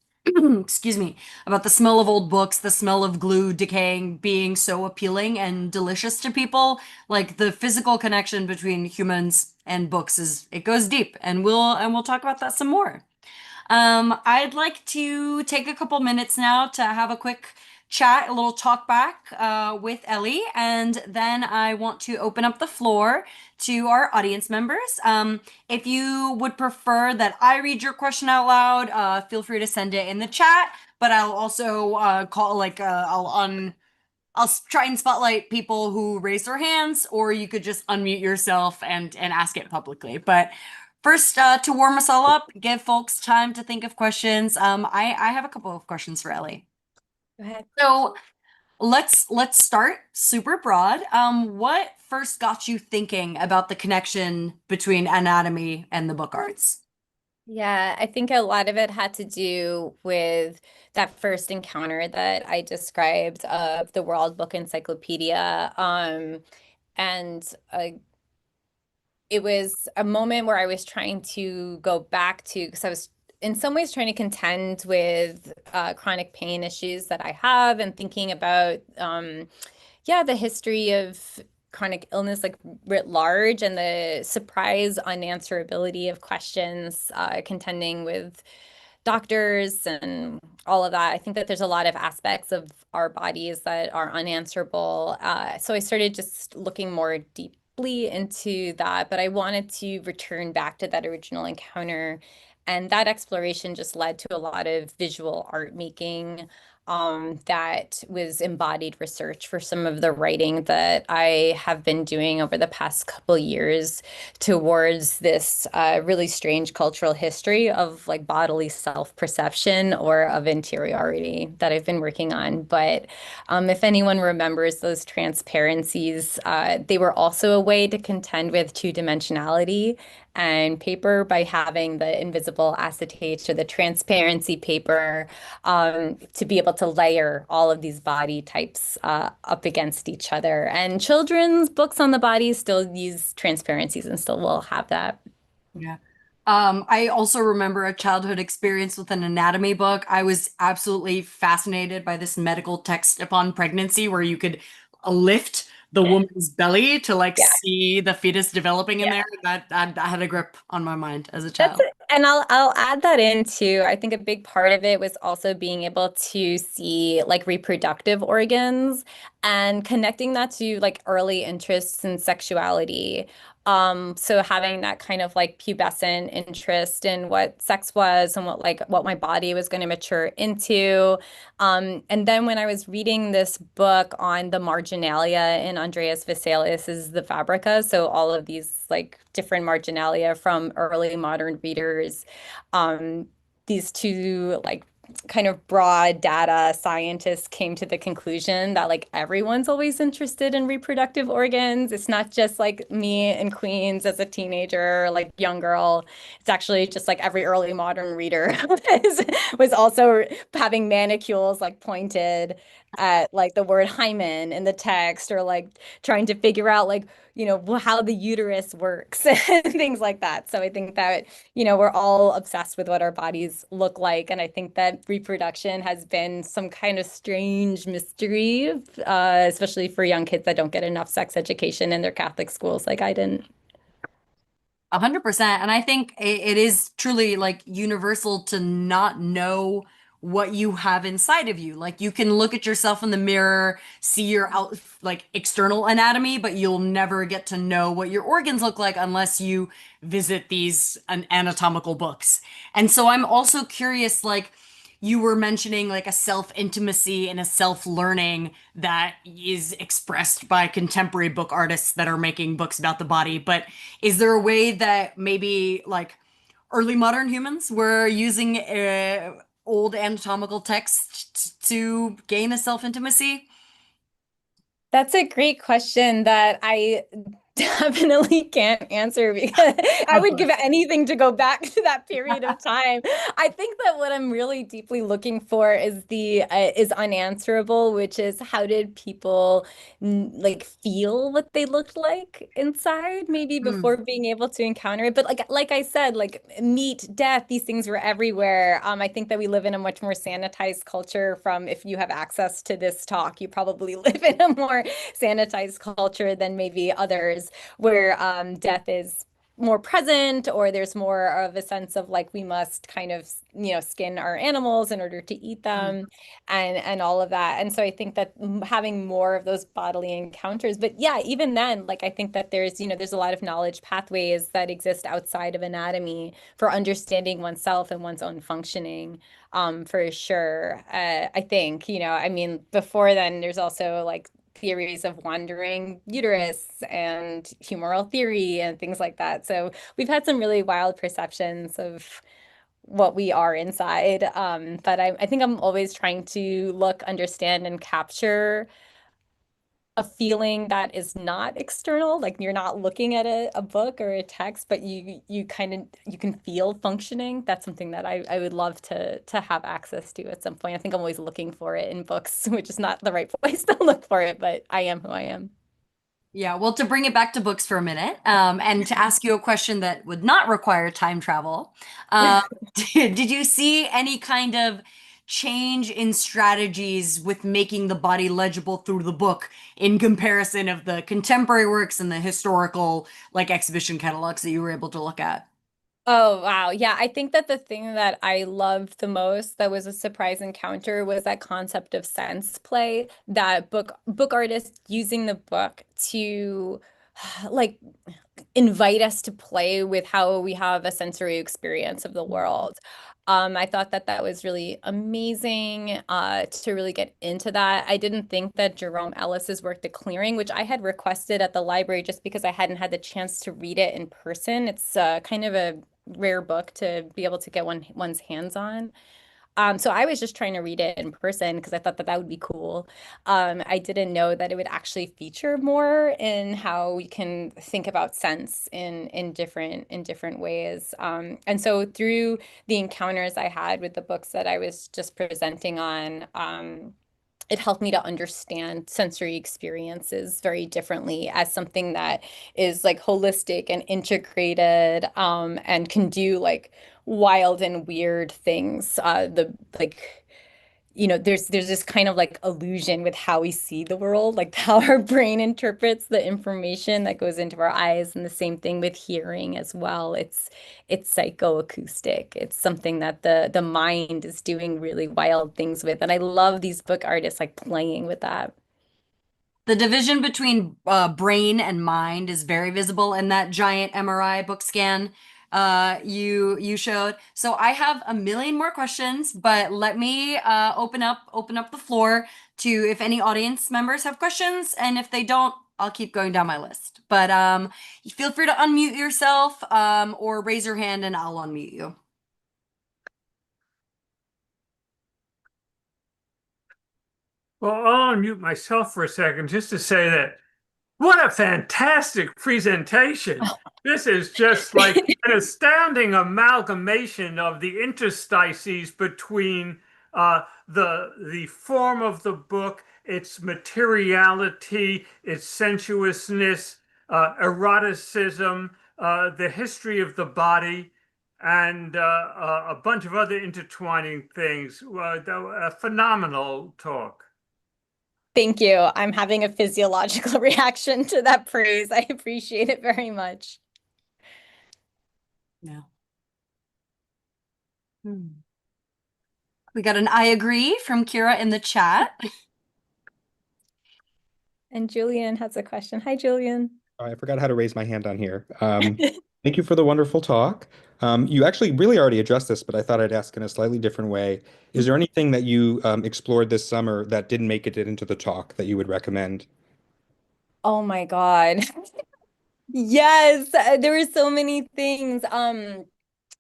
excuse me, about the smell of old books, the smell of glue decaying being so appealing and delicious to people. Like the physical connection between humans and books it goes deep, and we'll talk about that some more. I'd like to take a couple minutes now to have a quick chat, a little talk back with Ellie, and then I want to open up the floor to our audience members. If you would prefer that I read your question out loud, feel free to send it in the chat, but I'll also I'll try and spotlight people who raise their hands, or you could just unmute yourself and ask it publicly. But first, to warm us all up, give folks time to think of questions. I have a couple of questions for Ellie.
Go ahead.
So let's start super broad. What first got you thinking about the connection between anatomy and the book arts?
Yeah, I think a lot of it had to do with that first encounter that I described of the World Book Encyclopedia. And it was a moment where I was trying to go back to, because I was in some ways trying to contend with chronic pain issues that I have and thinking about, yeah, the history of chronic illness like writ large and the surprise unanswerability of questions, contending with doctors and all of that. I think that there's a lot of aspects of our bodies that are unanswerable. So I started just looking more deeply into that, but I wanted to return back to that original encounter. And that exploration just led to a lot of visual art making, that was embodied research for some of the writing that I have been doing over the past couple years towards this really strange cultural history of like bodily self-perception or of interiority that I've been working on. But if anyone remembers those transparencies, they were also a way to contend with two-dimensionality and paper by having the invisible acetate or the transparency paper, to be able to layer all of these body types up against each other. And children's books on the body still use transparencies and still will have that.
Yeah. I also remember a childhood experience with an anatomy book. I was absolutely fascinated by this medical text upon pregnancy where you could lift the woman's belly to like
Yeah.
see the fetus developing in
Yeah.
there. That had a grip on my mind as a
That's
child.
it. And I'll add that in too. I think a big part of it was also being able to see like reproductive organs and connecting that to like early interests in sexuality. So having that kind of like pubescent interest in what sex was and what my body was going to mature into. And then when I was reading this book on the marginalia in Andreas Vesalius's The Fabrica, so all of these like different marginalia from early modern readers, these two like kind of broad data scientists came to the conclusion that like everyone's always interested in reproductive organs. It's not just like me in Queens as a teenager, like young girl. It's actually just like every early modern reader was also having manicules like pointed at like the word hymen in the text or like trying to figure out like, how the uterus works and things like that. So I think that we're all obsessed with what our bodies look like. And I think that reproduction has been some kind of strange mystery, especially for young kids that don't get enough sex education in their Catholic schools like I didn't.
100%. And I think it is truly like universal to not know what you have inside of you. Like you can look at yourself in the mirror, see your out like external anatomy, but you'll never get to know what your organs look like unless you visit these anatomical books. And so I'm also curious, like you were mentioning like a self-intimacy and a self-learning that is expressed by contemporary book artists that are making books about the body. But is there a way that maybe like early modern humans were using old anatomical text to gain a self-intimacy?
That's a great question that I definitely can't answer because I would give anything to go back to that period of time. I think that what I'm really deeply looking for is unanswerable, which is how did people like feel what they looked like inside, maybe before being able to encounter it. But like I said, like meat, death, these things were everywhere. I think that we live in a much more sanitized culture. From if you have access to this talk, you probably live in a more sanitized culture than maybe others where death is more present or there's more of a sense of like we must kind of skin our animals in order to eat them and all of that. And so I think that having more of those bodily encounters, but yeah, even then, like I think that there's a lot of knowledge pathways that exist outside of anatomy for understanding oneself and one's own functioning, for sure. I think, I mean, before then there's also like theories of wandering uterus and humoral theory and things like that. So we've had some really wild perceptions of what we are inside. But I think I'm always trying to look, understand, and capture a feeling that is not external, like you're not looking at a book or a text, but you kind of you can feel functioning. That's something that I would love to have access to at some point. I think I'm always looking for it in books, which is not the right place to look for it, but I am who I am.
Yeah, well, to bring it back to books for a minute, and to ask you a question that would not require time travel, um, did you see any kind of change in strategies with making the body legible through the book in comparison of the contemporary works and the historical, like, exhibition catalogs that you were able to look at?
Oh, wow. Yeah, I think that the thing that I loved the most that was a surprise encounter was that concept of sense play, that book artists using the book to like invite us to play with how we have a sensory experience of the world. I thought that that was really amazing to really get into that. I didn't think that Jerome Ellis's work, The Clearing, which I had requested at the library just because I hadn't had the chance to read it in person. It's kind of a rare book to be able to get one's hands on. So I was just trying to read it in person because I thought that that would be cool. I didn't know that it would actually feature more in how we can think about sense in different ways. And so through the encounters I had with the books that I was just presenting on, it helped me to understand sensory experiences very differently as something that is like holistic and integrated, and can do like wild and weird things. The like there's this kind of like illusion with how we see the world, like how our brain interprets the information that goes into our eyes, and the same thing with hearing as well. It's psychoacoustic. It's something that the mind is doing really wild things with, and I love these book artists like playing with that.
The division between brain and mind is very visible in that giant MRI book scan you showed. So I have a million more questions, but let me open up the floor to if any audience members have questions, and if they don't, I'll keep going down my list. But feel free to unmute yourself, or raise your hand and I'll unmute you.
Well, I'll unmute myself for a second just to say that what a fantastic presentation. This is just like an astounding amalgamation of the interstices between the form of the book, its materiality, its sensuousness, eroticism, the history of the body, and a bunch of other intertwining things. A phenomenal talk.
Thank you. I'm having a physiological reaction to that praise. I appreciate it very much.
Yeah. We got an I agree from Kira in the chat.
And Julian has a question. Hi, Julian.
I forgot how to raise my hand on here. Thank you for the wonderful talk. You actually really already addressed this, but I thought I'd ask in a slightly different way. Is there anything that you explored this summer that didn't make it into the talk that you would recommend?
Oh my God. Yes, there were so many things.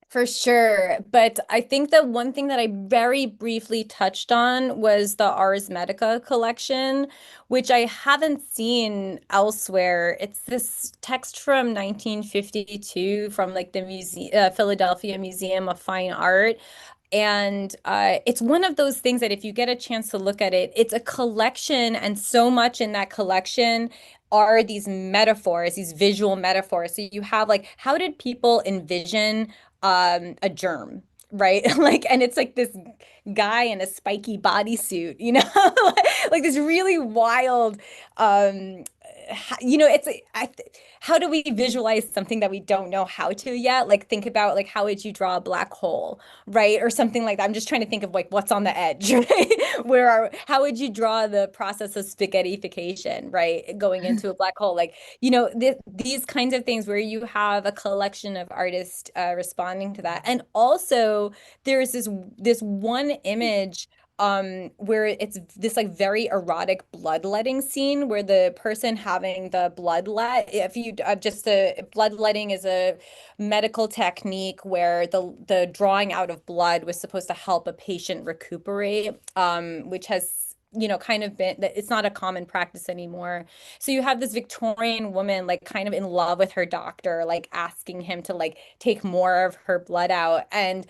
For sure. But I think that one thing that I very briefly touched on was the Ars Medica collection, which I haven't seen elsewhere. It's this text from 1952 from like the Philadelphia Museum of Fine Art. And it's one of those things that if you get a chance to look at it, it's a collection, and so much in that collection are these metaphors, these visual metaphors. So you have like, how did people envision a germ, right? Like, and it's like this guy in a spiky bodysuit, like this really wild, it's how do we visualize something that we don't know how to yet? Like, think about like, how would you draw a black hole, right? Or something like that. I'm just trying to think of like what's on the edge, right? How would you draw the process of spaghettification, right? Going into a black hole, like, these kinds of things where you have a collection of artists responding to that. And also there's this one image where it's this like very erotic bloodletting scene where the person having the bloodlet, if you just the bloodletting is a medical technique where the drawing out of blood was supposed to help a patient recuperate, which has kind of been that it's not a common practice anymore. So you have this Victorian woman like kind of in love with her doctor, like asking him to like take more of her blood out. And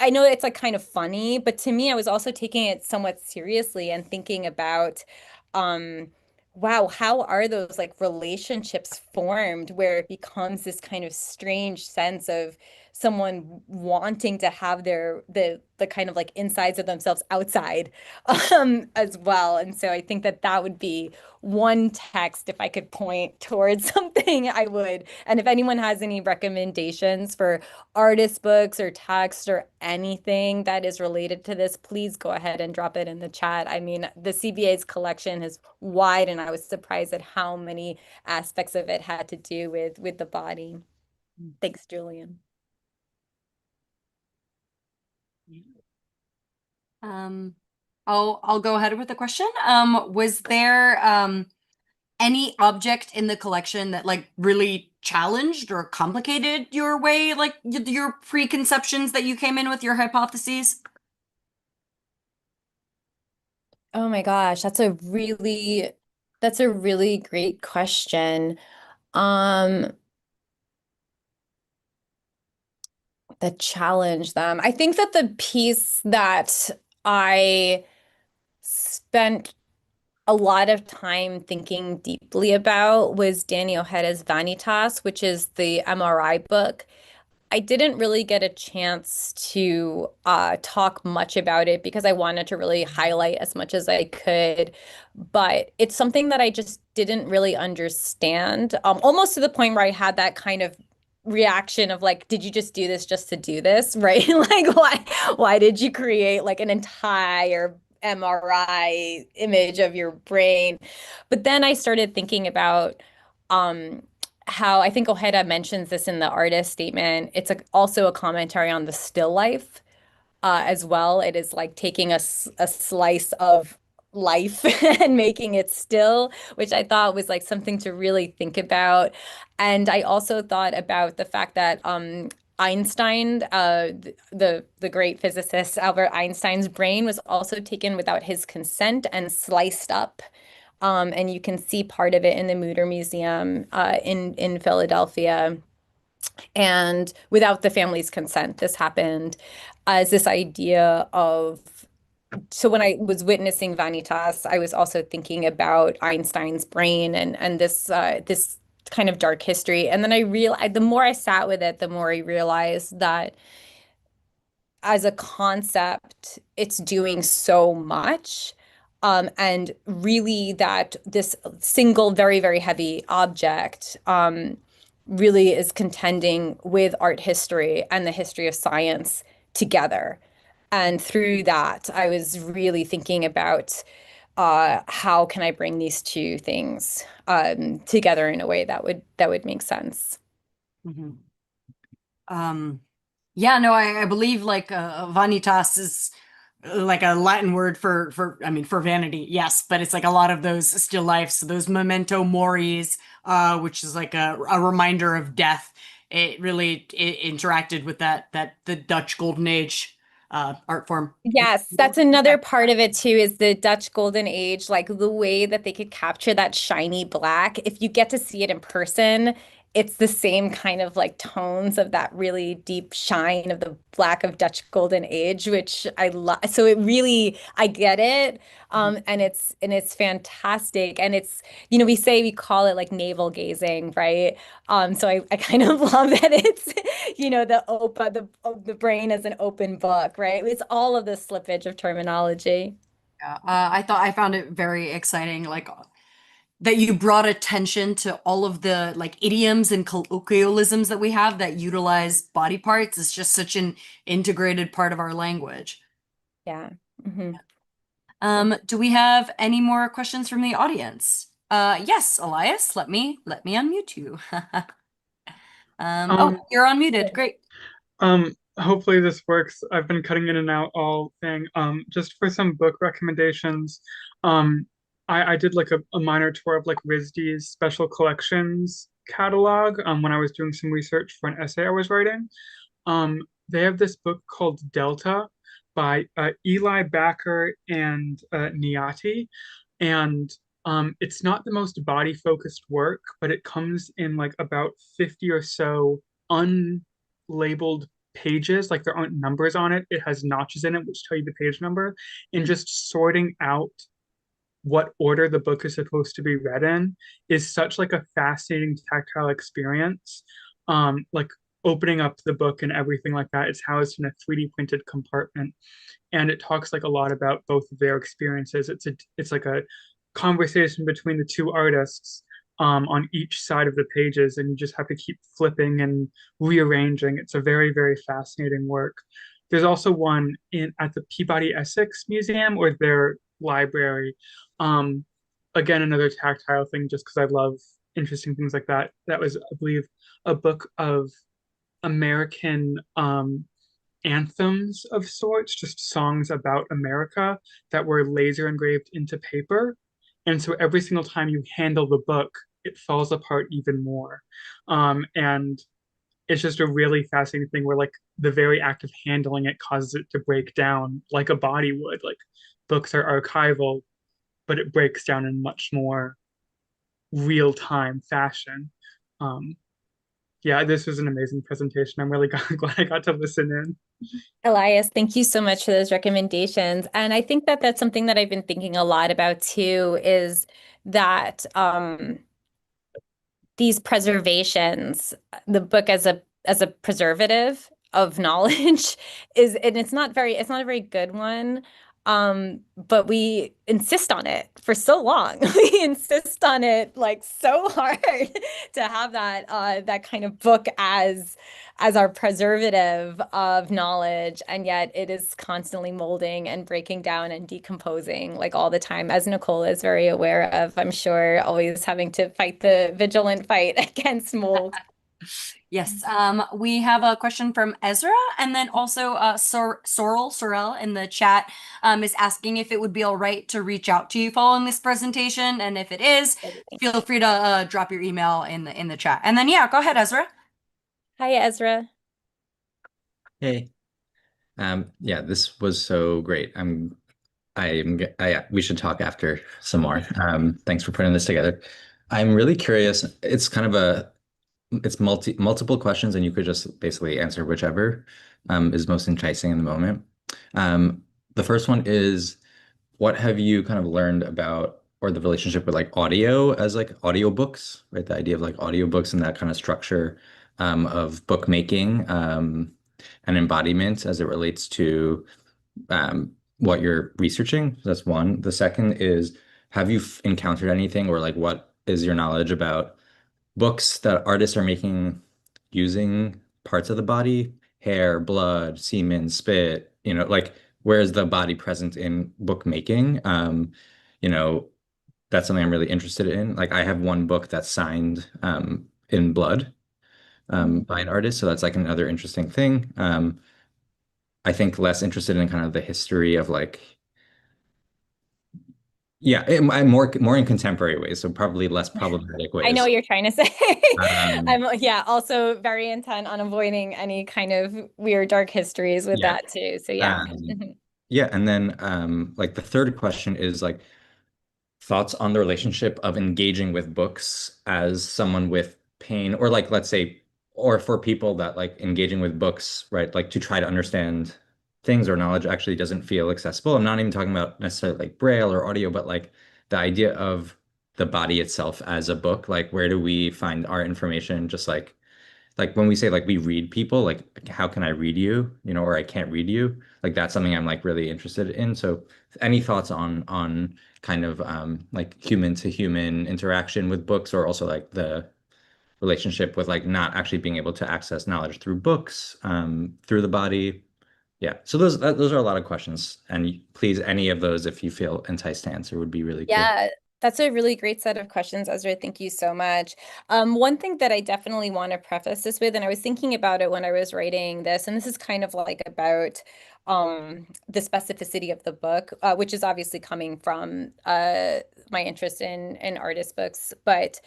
I know it's like kind of funny, but to me, I was also taking it somewhat seriously and thinking about, um, wow, how are those like relationships formed where it becomes this kind of strange sense of someone wanting to have the kind of like insides of themselves outside as well. And so I think that would be one text if I could point towards something I would. And if anyone has any recommendations for artist books or text or anything that is related to this, please go ahead and drop it in the chat. I mean, the CBA's collection is wide, and I was surprised at how many aspects of it had to do with the body. Thanks, Julian.
I'll go ahead with the question. Was there any object in the collection that like really challenged or complicated your way, like your preconceptions that you came in with, your hypotheses?
Oh my gosh, that's a really great question. Um, that challenge them. I think that the piece that I spent a lot of time thinking deeply about was Danny Ojeda's Vanitas, which is the MRI book. I didn't really get a chance to talk much about it because I wanted to really highlight as much as I could. But it's something that I just didn't really understand, almost to the point where I had that kind of reaction of like, did you just do this just to do this, right? Like, why did you create like an entire MRI image of your brain? But then I started thinking about how I think Ojeda mentions this in the artist statement. It's also a commentary on the still life as well. It is like taking a slice of life and making it still, which I thought was like something to really think about. And I also thought about the fact that Einstein, the great physicist Albert Einstein's brain was also taken without his consent and sliced up. And you can see part of it in the Mutter Museum in Philadelphia. And without the family's consent, this happened as this idea of. So when I was witnessing Vanitas, I was also thinking about Einstein's brain and this kind of dark history. And then I realized the more I sat with it, the more I realized that as a concept, it's doing so much. And really that this single, very, very heavy object really is contending with art history and the history of science together. And through that, I was really thinking about how can I bring these two things together in a way that would make sense.
Mhm. Yeah, no, I believe like vanitas is like a Latin word for I mean for vanity, yes, but it's like a lot of those still lifes, those memento moris, which is like a reminder of death. It really interacted with that the Dutch Golden Age art form.
Yes, that's another part of it too, is the Dutch Golden Age, like the way that they could capture that shiny black. If you get to see it in person, it's the same kind of like tones of that really deep shine of the black of Dutch Golden Age, which I love. So it really, I get it. And it's fantastic. And we call it like navel gazing, right? So I kind of love that it's, the brain as an open book, right? It's all of the slippage of terminology.
Yeah, I found it very exciting, like that you brought attention to all of the like idioms and colloquialisms that we have that utilize body parts. It's just such an integrated part of our language.
Yeah. Hmm.
Do we have any more questions from the audience? Yes, Elias, let me unmute you. Oh, you're unmuted. Great.
hopefully this works. I've been cutting in and out all thing. Just for some book recommendations, I did like a minor tour of like RISD's special collections catalog when I was doing some research for an essay I was writing. They have this book called Delta by Eli Backer and Niati, and it's not the most body-focused work, but it comes in like about 50 or so unlabeled pages, like there aren't numbers on it. It has notches in it which tell you the page number, and just sorting out what order the book is supposed to be read in is such like a fascinating tactile experience. Like opening up the book and everything like that. It's housed in a 3D printed compartment, and it talks like a lot about both of their experiences. It's like a conversation between the two artists on each side of the pages, and you just have to keep flipping and rearranging. It's a very, very fascinating work. There's also one in at the Peabody Essex Museum or their library. Um, Again, another tactile thing, just because I love interesting things like that. That was, I believe, a book of American anthems of sorts, just songs about America that were laser engraved into paper. And so every single time you handle the book, it falls apart even more. And it's just a really fascinating thing where like the very act of handling it causes it to break down like a body would. Like books are archival, but it breaks down in much more real-time fashion. Um, yeah, this was an amazing presentation. I'm really glad I got to listen in.
Elias, thank you so much for those recommendations. And I think that that's something that I've been thinking a lot about too, is that these preservations, the book as a preservative of knowledge is, and it's not a very good one. But we insist on it for so long. We insist on it like so hard to have that kind of book as our preservative of knowledge, and yet it is constantly molding and breaking down and decomposing like all the time, as Nicole is very aware of, I'm sure, always having to fight the vigilant fight against mold.
Yes, we have a question from Ezra, and then also Sorrel in the chat is asking if it would be all right to reach out to you following this presentation, and if it is, feel free to drop your email in the chat. And then yeah, go ahead, Ezra.
Hi, Ezra.
Hey. Yeah, this was so great. We should talk after some more. Thanks for putting this together. I'm really curious. It's kind of it's multiple questions, and you could just basically answer whichever is most enticing in the moment. The first one is, what have you kind of learned about, or the relationship with like audio as like audiobooks, right? The idea of like audiobooks and that kind of structure of bookmaking and embodiment as it relates to what you're researching. That's one. The second is, have you encountered anything, or like what is your knowledge about books that artists are making using parts of the body, hair, blood, semen, spit, like where is the body present in bookmaking? That's something I'm really interested in. Like I have one book that's signed in blood by an artist, so that's like another interesting thing. I think less interested in kind of the history of like, yeah, I'm more in contemporary ways, so probably less problematic ways.
I know what you're trying to say.
Um,
I'm also very intent on avoiding any kind of weird dark histories with
Yeah.
that too. So yeah.
Yeah, and then like the third question is like thoughts on the relationship of engaging with books as someone with pain, or like let's say, or for people that like engaging with books, right? Like to try to understand things or knowledge actually doesn't feel accessible. I'm not even talking about necessarily like braille or audio, but like the idea of the body itself as a book. Like where do we find our information? Just like when we say like we read people, like how can I read you, or I can't read you? Like that's something I'm like really interested in. So any thoughts on kind of like human to human interaction with books, or also like the relationship with like not actually being able to access knowledge through books, through the body. Yeah. So those are a lot of questions. And please, any of those, if you feel enticed to answer, would be really cool.
Yeah, That's a really great set of questions, Ezra. Thank you so much. One thing that I definitely want to preface this with, and I was thinking about it when I was writing this, and this is kind of like about the specificity of the book, which is obviously coming from my interest in artist books, but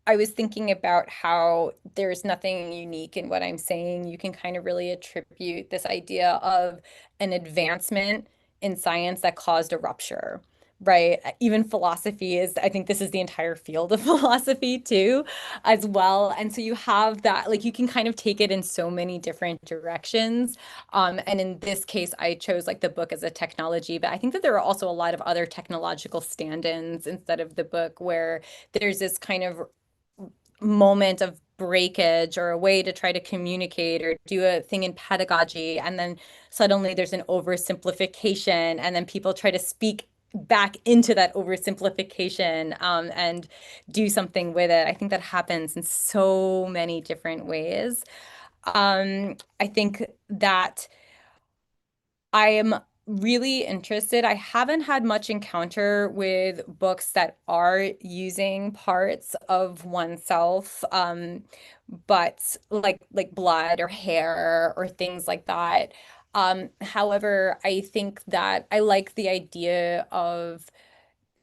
I was thinking about how there's nothing unique in what I'm saying. You can kind of really attribute this idea of an advancement in science that caused a rupture, right? Even philosophy is, I think this is the entire field of philosophy too, as well. And so you have that, like you can kind of take it in so many different directions. And in this case, I chose like the book as a technology, but I think that there are also a lot of other technological stand-ins instead of the book where there's this kind of moment of breakage or a way to try to communicate or do a thing in pedagogy, and then suddenly there's an oversimplification, and then people try to speak back into that oversimplification and do something with it. I think that happens in so many different ways. I think that I am really interested. I haven't had much encounter with books that are using parts of oneself, but like blood or hair or things like that. However, I think that I like the idea of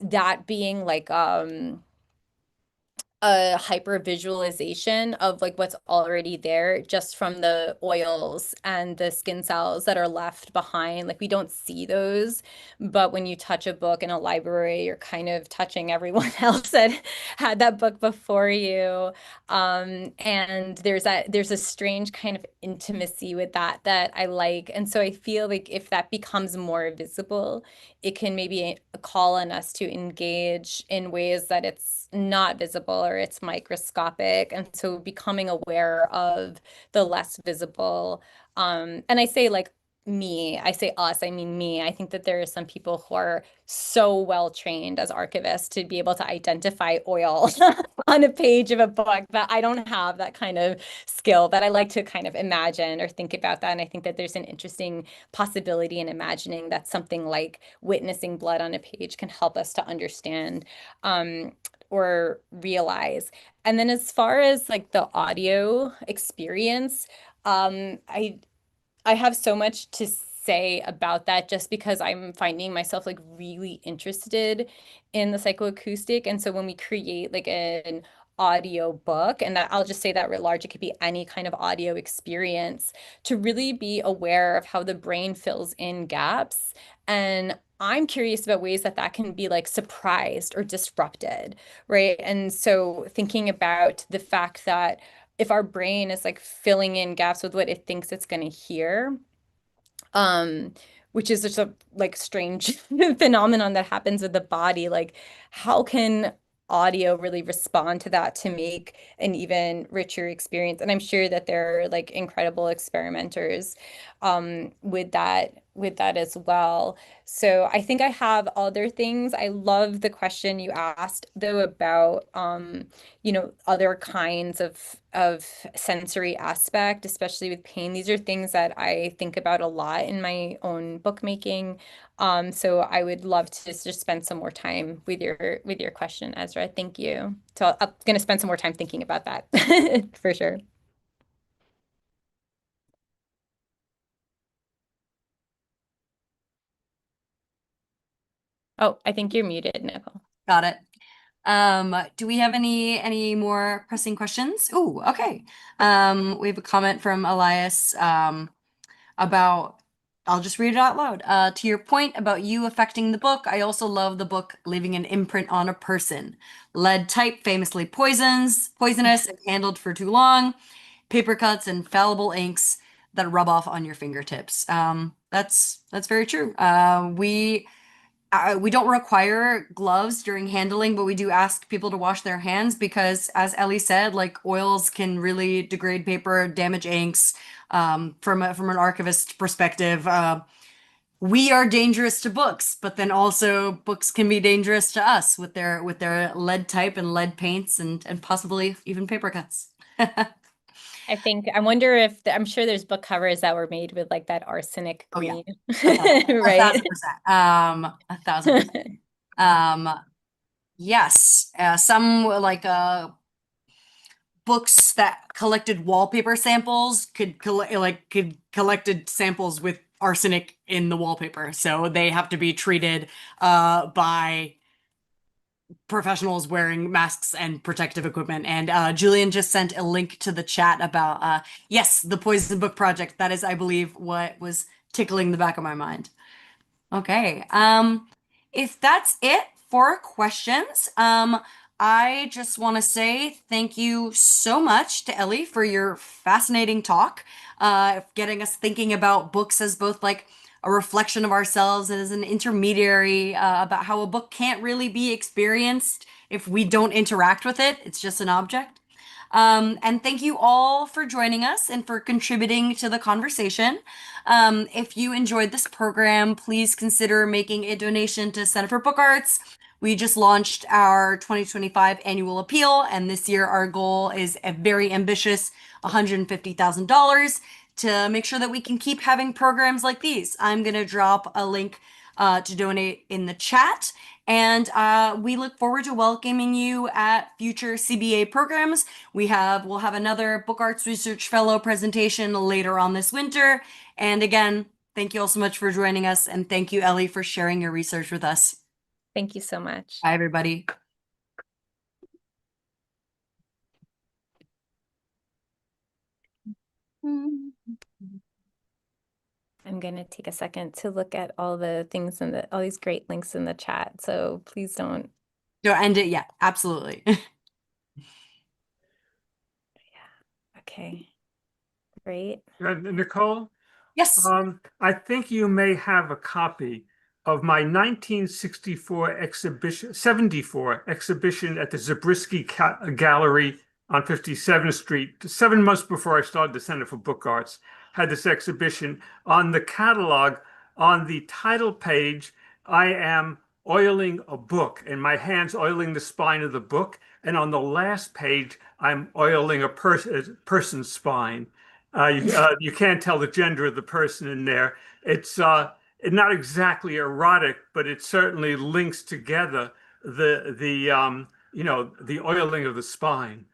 that being like a hyper visualization of like what's already there just from the oils and the skin cells that are left behind. Like we don't see those, but when you touch a book in a library, you're kind of touching everyone else that had that book before you. And there's a strange kind of intimacy with that I like. And so I feel like if that becomes more visible, it can maybe call on us to engage in ways that it's not visible or it's microscopic. And so becoming aware of the less visible. And I say like I say us, I mean me. I think that there are some people who are so well trained as archivists to be able to identify oil on a page of a book, but I don't have that kind of skill. But I like to kind of imagine or think about that. And I think that there's an interesting possibility in imagining that something like witnessing blood on a page can help us to understand or realize. And then as far as like the audio experience, I have so much to say about that just because I'm finding myself like really interested in the psychoacoustic. And so when we create like an audio book, and that I'll just say that writ large, it could be any kind of audio experience, to really be aware of how the brain fills in gaps. And I'm curious about ways that that can be like surprised or disrupted, right? And so thinking about the fact that if our brain is like filling in gaps with what it thinks it's going to hear, um, which is just a like strange phenomenon that happens with the body, like how can audio really respond to that to make an even richer experience? And I'm sure that there are like incredible experimenters with that as well. So I think I have other things. I love the question you asked though about other kinds of sensory aspect, especially with pain. These are things that I think about a lot in my own bookmaking. So I would love to just spend some more time with your question, Ezra. Thank you. So I'm going to spend some more time thinking about that for sure. Oh, I think you're muted, Nicole.
Got it. Do we have any more pressing questions? Oh, okay. We have a comment from Elias about, I'll just read it out loud. To your point about you affecting the book, I also love the book leaving an imprint on a person. Lead type famously poisonous if handled for too long. Paper cuts and fallible inks that rub off on your fingertips. That's very true. We don't require gloves during handling, but we do ask people to wash their hands because, as Ellie said, like oils can really degrade paper, damage inks. From an archivist perspective, we are dangerous to books, but then also books can be dangerous to us with their lead type and lead paints and possibly even paper cuts.
I wonder if I'm sure there's book covers that were made with like that arsenic green,
Oh, yeah.
right?
1,000%. 1,000%. Yes, some like books that collected wallpaper samples could collected samples with arsenic in the wallpaper, so they have to be treated by professionals wearing masks and protective equipment. And Julian just sent a link to the chat about yes, the Poison Book Project. That is, I believe, what was tickling the back of my mind. Okay. If that's it for questions, I just want to say thank you so much to Ellie for your fascinating talk, getting us thinking about books as both like a reflection of ourselves and as an intermediary, about how a book can't really be experienced if we don't interact with it. It's just an object. And thank you all for joining us and for contributing to the conversation. If you enjoyed this program, please consider making a donation to Center for Book Arts. We just launched our 2025 annual appeal, and this year our goal is a very ambitious $150,000 to make sure that we can keep having programs like these. I'm going to drop a link to donate in the chat. And we look forward to welcoming you at future CBA programs. We'll have another Book Arts Research Fellow presentation later on this winter. And again, thank you all so much for joining us. And thank you, Ellie, for sharing your research with us.
Thank you so much.
Bye, everybody.
I'm going to take a second to look at all the things in all these great links in the chat. So please don't.
Don't end it yet. Absolutely.
Yeah. Okay. Great.
Nicole?
Yes.
I think you may have a copy of my 1964 exhibition, 74 exhibition at the Zabriskie Gallery on 57th Street. 7 months before I started the Center for Book Arts, had this exhibition. On the catalog, on the title page, I am oiling a book, and my hand's oiling the spine of the book. And on the last page, I'm oiling a person's spine. You can't tell the gender of the person in there. It's not exactly erotic, but it certainly links together the oiling of the spine.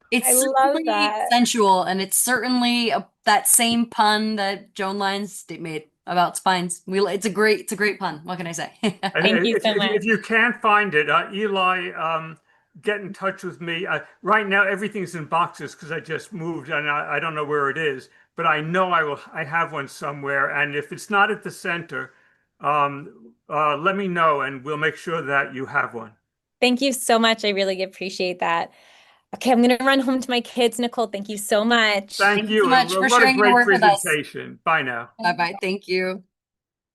It's
I love
certainly
that.
sensual, and it's certainly that same pun that Joan Lyons made about spines. It's a great pun. What can I say?
Thank you so much.
If you can't find it, Eli, get in touch with me. Right now, everything's in boxes because I just moved and I don't know where it is, but I know I have one somewhere. And if it's not at the center, let me know and we'll make sure that you have one.
Thank you so much. I really appreciate that. Okay, I'm going to run home to my kids. Nicole, thank you so much.
Thank you.
so much for
What a
sharing your
great
work with us.
presentation. Bye now.
Bye-bye. Thank you.